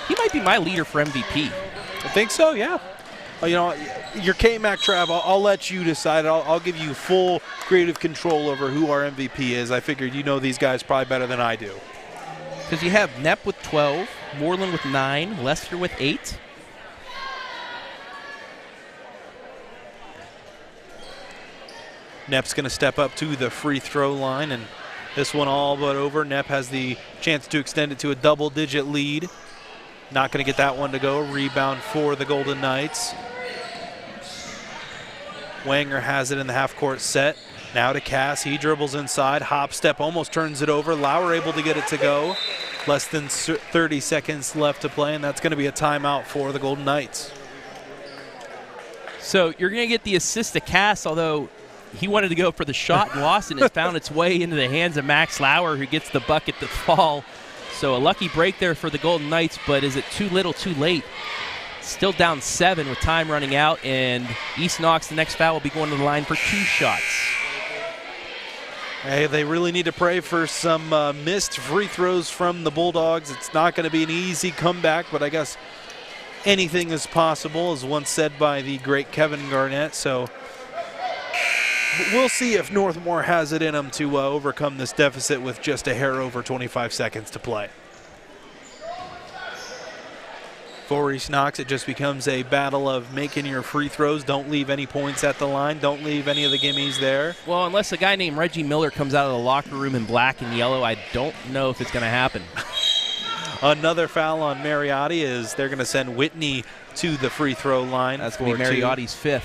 he might be my leader for MVP. I think so, yeah. Your KMAC, Trav, I'll let you decide. I'll give you full creative control over who our MVP is. I figured you know these guys probably better than I do. Because you have Knepp with 12, Moreland with 9, Lester with 8. Knepp's going to step up to the free throw line, and this one all but over. Knepp has the chance to extend it to a double-digit lead. Not going to get that one to go. Rebound for the Golden Knights. Wanger has it in the half-court set. Now to Cass. He dribbles inside. Hop step almost turns it over. Lauer able to get it to go. Less than 30 seconds left to play, and that's going to be a timeout for the Golden Knights. So you're going to get the assist to Cass, although he wanted to go for the shot and lost it, and it's found its way into the hands of Max Lauer, who gets the bucket to fall. So a lucky break there for the Golden Knights, but is it too little, too late? Still down 7 with time running out, and East Knox, the next foul, will be going to the line for 2 shots. Hey, they really need to pray for some missed free throws from the Bulldogs. It's not going to be an easy comeback, but I guess anything is possible, as once said by the great Kevin Garnett. So we'll see if Northmor has it in them to overcome this deficit with just a hair over 25 seconds to play. For East Knox, it just becomes a battle of making your free throws. Don't leave any points at the line. Don't leave any of the gimmies there. Well, unless a guy named Reggie Miller comes out of the locker room in black and yellow, I don't know if it's going to happen. Another foul on Mariotti is they're going to send Whitney to the free throw line. That's going to be Mariotti's 5th.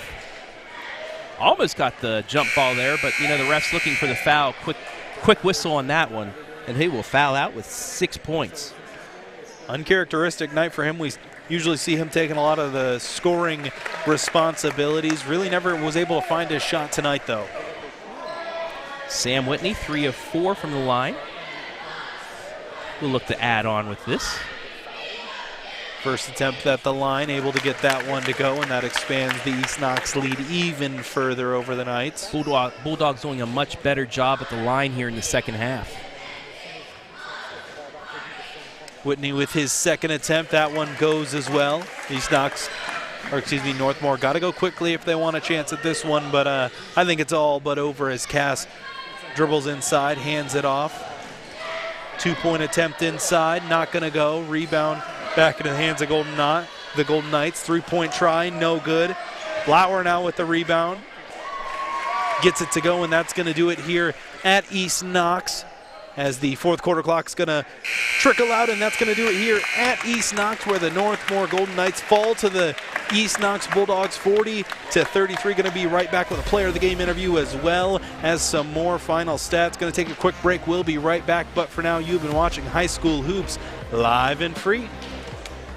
Almost got the jump ball there, but, you know, the ref's looking for the foul. Quick whistle on that one, and he will foul out with 6 points. Uncharacteristic night for him. We usually see him taking a lot of the scoring responsibilities. Really never was able to find his shot tonight, though. Sam Whitney, 3 of 4 from the line. We'll look to add on with this. First attempt at the line, able to get that one to go, and that expands the East Knox lead even further over the Knights. Bulldogs doing a much better job at the line here in the second half. Whitney with his second attempt. That one goes as well. Northmor got to go quickly if they want a chance at this one, but I think it's all but over as Cass dribbles inside, hands it off. 2-point attempt inside, not going to go. Rebound back into the hands of the Golden Knights. 3-point try, no good. Lauer now with the rebound. Gets it to go, and that's going to do it here at East Knox, as the fourth quarter clock's going to trickle out, and that's going to do it here at East Knox, where the Northmor Golden Knights fall to the East Knox Bulldogs 40-33. Going to be right back with a player of the game interview as well as some more final stats. Going to take a quick break. We'll be right back, but for now, you've been watching High School Hoops live and free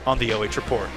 on the OH Report.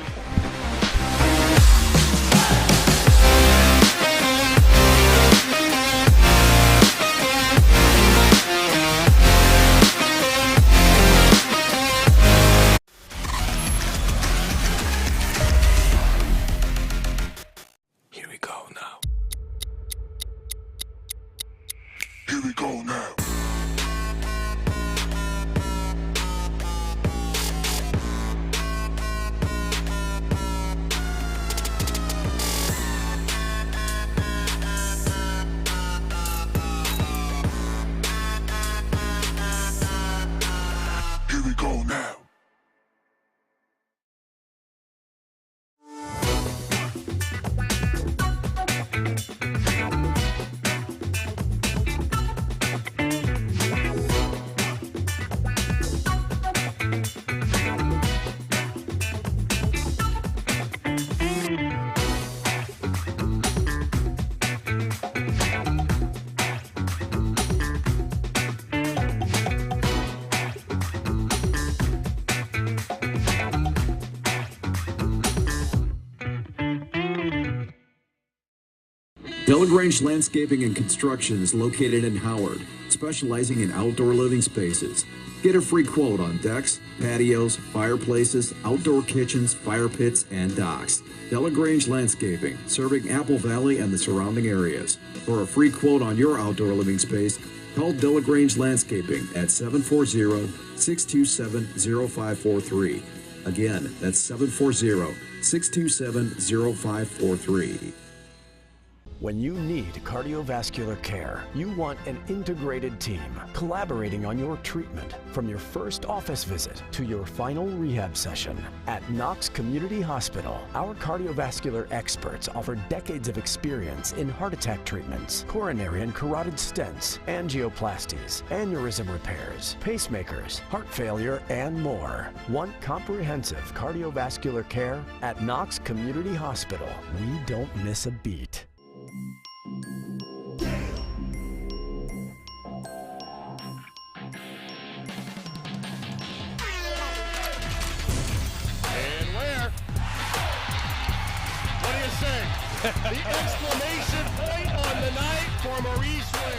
Delagrange Landscaping and Construction is located in Howard, specializing in outdoor living spaces. Get a free quote on decks, patios, fireplaces, outdoor kitchens, fire pits, and docks. Delagrange Landscaping, serving Apple Valley and the surrounding areas. For a free quote on your outdoor living space, call Delagrange Landscaping at 740-627-0543. Again, that's 740-627-0543. When you need cardiovascular care, you want an integrated team collaborating on your treatment from your first office visit to your final rehab session. At Knox Community Hospital, our cardiovascular experts offer decades of experience in heart attack treatments, coronary and carotid stents, angioplasties, aneurysm repairs, pacemakers, heart failure, and more. Want comprehensive cardiovascular care? At Knox Community Hospital, we don't miss a beat. And where? What do you say? The exclamation point on the night for Maurice Ware.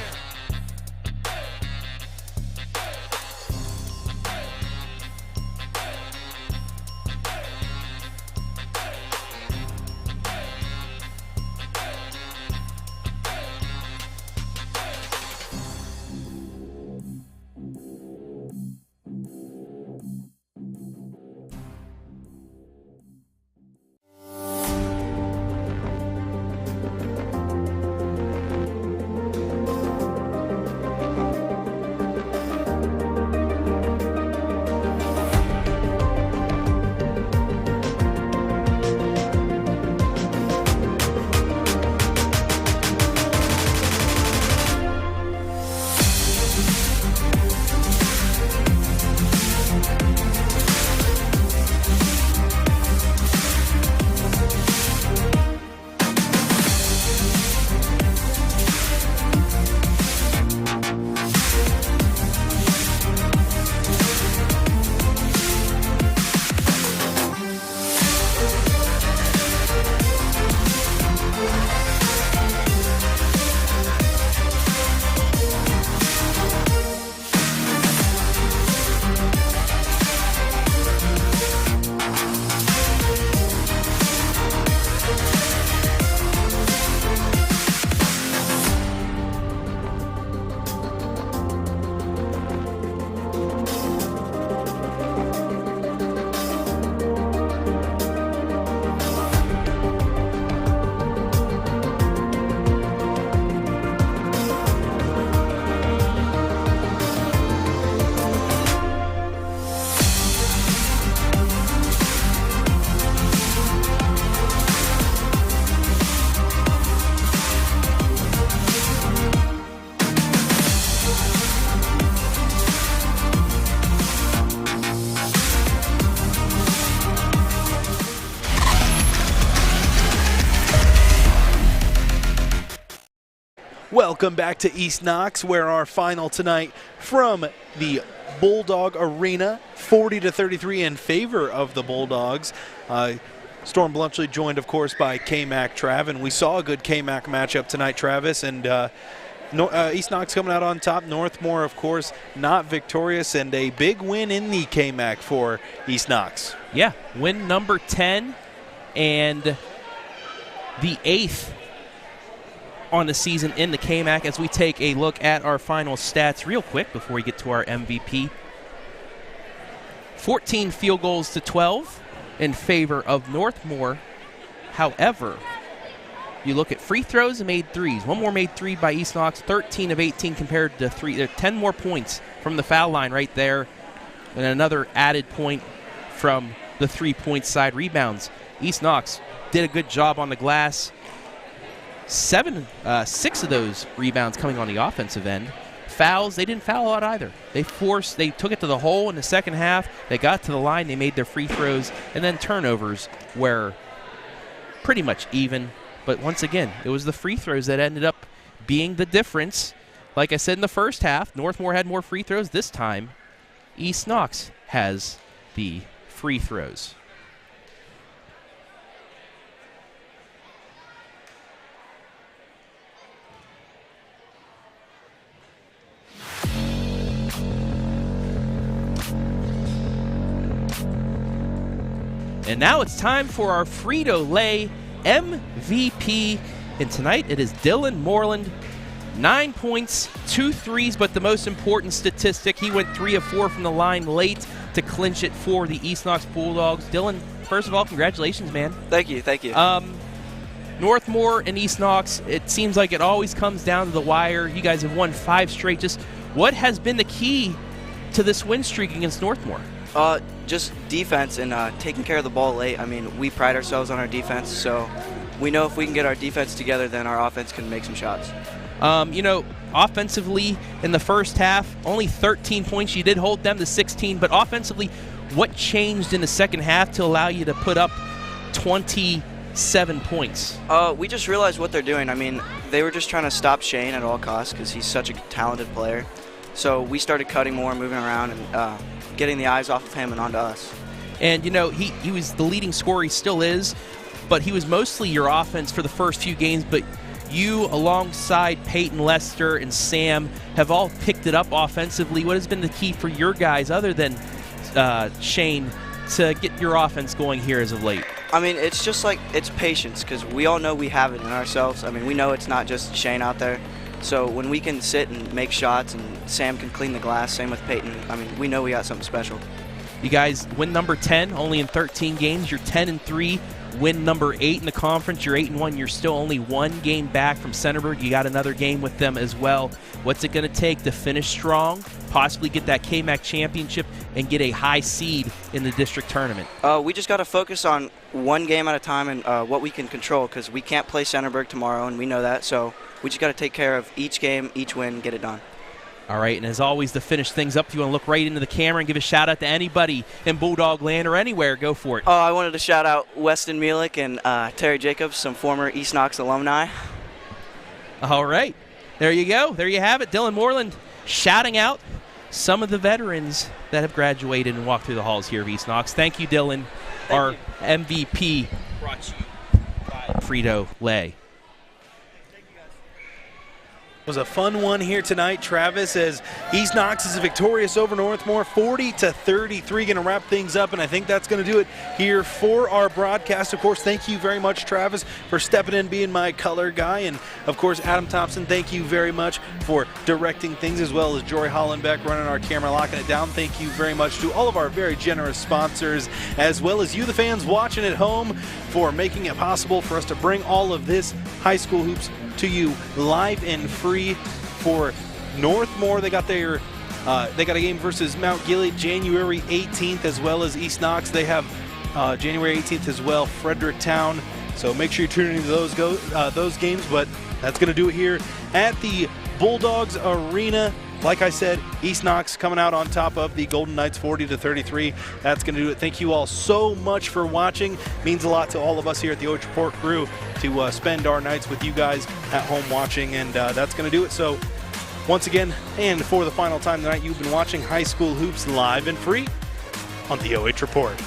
Welcome back to East Knox, where our final tonight from the Bulldog Arena, 40-33 in favor of the Bulldogs. Storm Bluntschli joined, of course, by KMAC Trav, and we saw a good KMAC matchup tonight, Travis, and East Knox coming out on top. Northmor, of course, not victorious, and a big win in the KMAC for East Knox. Yeah, win number 10 and the 8th on the season in the KMAC. As we take a look at our final stats real quick before we get to our MVP. 14 field goals to 12 in favor of Northmor. However, you look at free throws and made threes. One more made three by East Knox, 13 of 18 compared to 3. There are 10 more points from the foul line right there, and another added point from the three-point side rebounds. East Knox did a good job on the glass. 6 of those rebounds coming on the offensive end. Fouls, they didn't foul a lot either. They took it to the hole in the second half. They got to the line, they made their free throws, and then turnovers were pretty much even. But once again, it was the free throws that ended up being the difference. Like I said in the first half, Northmor had more free throws. This time, East Knox has the free throws. And now it's time for our Frito Lay MVP. And tonight it is Dylan Moreland. 9 points, 2 threes, but the most important statistic, he went 3 of 4 from the line late to clinch it for the East Knox Bulldogs. Dylan, first of all, congratulations, man. Thank you, thank you. Northmor and East Knox, it seems like it always comes down to the wire. You guys have won 5 straight. Just what has been the key to this win streak against Northmor? Just defense and taking care of the ball late. I mean, we pride ourselves on our defense, so we know if we can get our defense together, then our offense can make some shots. Offensively in the first half, only 13 points. You did hold them to 16, but offensively, what changed in the second half to allow you to put up 27 points? We just realized what they're doing. I mean, they were just trying to stop Shane at all costs because he's such a talented player. So we started cutting more, moving around, and getting the eyes off of him and onto us. And, he was the leading scorer. He still is, but he was mostly your offense for the first few games. But you, alongside Peyton, Lester, and Sam, have all picked it up offensively. What has been the key for your guys, other than Shane, to get your offense going here as of late? I mean, it's just like it's patience because we all know we have it in ourselves. I mean, we know it's not just Shane out there. So when we can sit and make shots and Sam can clean the glass, same with Peyton, I mean, we know we got something special. You guys win number 10, only in 13 games. You're 10-3. Win number 8 in the conference. You're 8-1. You're still only 1 game back from Centerburg. You got another game with them as well. What's it going to take to finish strong, possibly get that KMAC championship, and get a high seed in the district tournament? We just got to focus on 1 game at a time and what we can control because we can't play Centerburg tomorrow, and we know that. So we just got to take care of each game, each win, get it done. All right, and as always, to finish things up, if you want to look right into the camera and give a shout-out to anybody in Bulldog land or anywhere, go for it. Oh, I wanted to shout out Weston Mielek and Terry Jacobs, some former East Knox alumni. All right, there you go. There you have it. Dylan Moreland shouting out some of the veterans that have graduated and walked through the halls here of East Knox. Thank you, Dylan. Our MVP brought to you by Frito Lay. Was a fun one here tonight, Travis, as East Knox is victorious over Northmor 40-33. Going to wrap things up, and I think that's going to do it here for our broadcast. Of course, thank you very much, Travis, for stepping in, being my color guy, and of course, Adam Thompson, thank you very much for directing things, as well as Jory Hollenbeck running our camera, locking it down. Thank you very much to all of our very generous sponsors, as well as you, the fans watching at home, for making it possible for us to bring all of this high school hoops to you live and free. For Northmor, they got a game versus Mount Gilead January 18th, as well as East Knox. They have January 18th as well, Fredericktown. So make sure you're tuning into those games. But that's going to do it here at the Bulldogs Arena. Like I said, East Knox coming out on top of the Golden Knights 40-33. That's going to do it. Thank you all so much for watching. Means a lot to all of us here at the OH Report crew to spend our nights with you guys at home watching, and that's going to do it. So once again, and for the final time tonight, you've been watching High School Hoops live and free on the OH Report.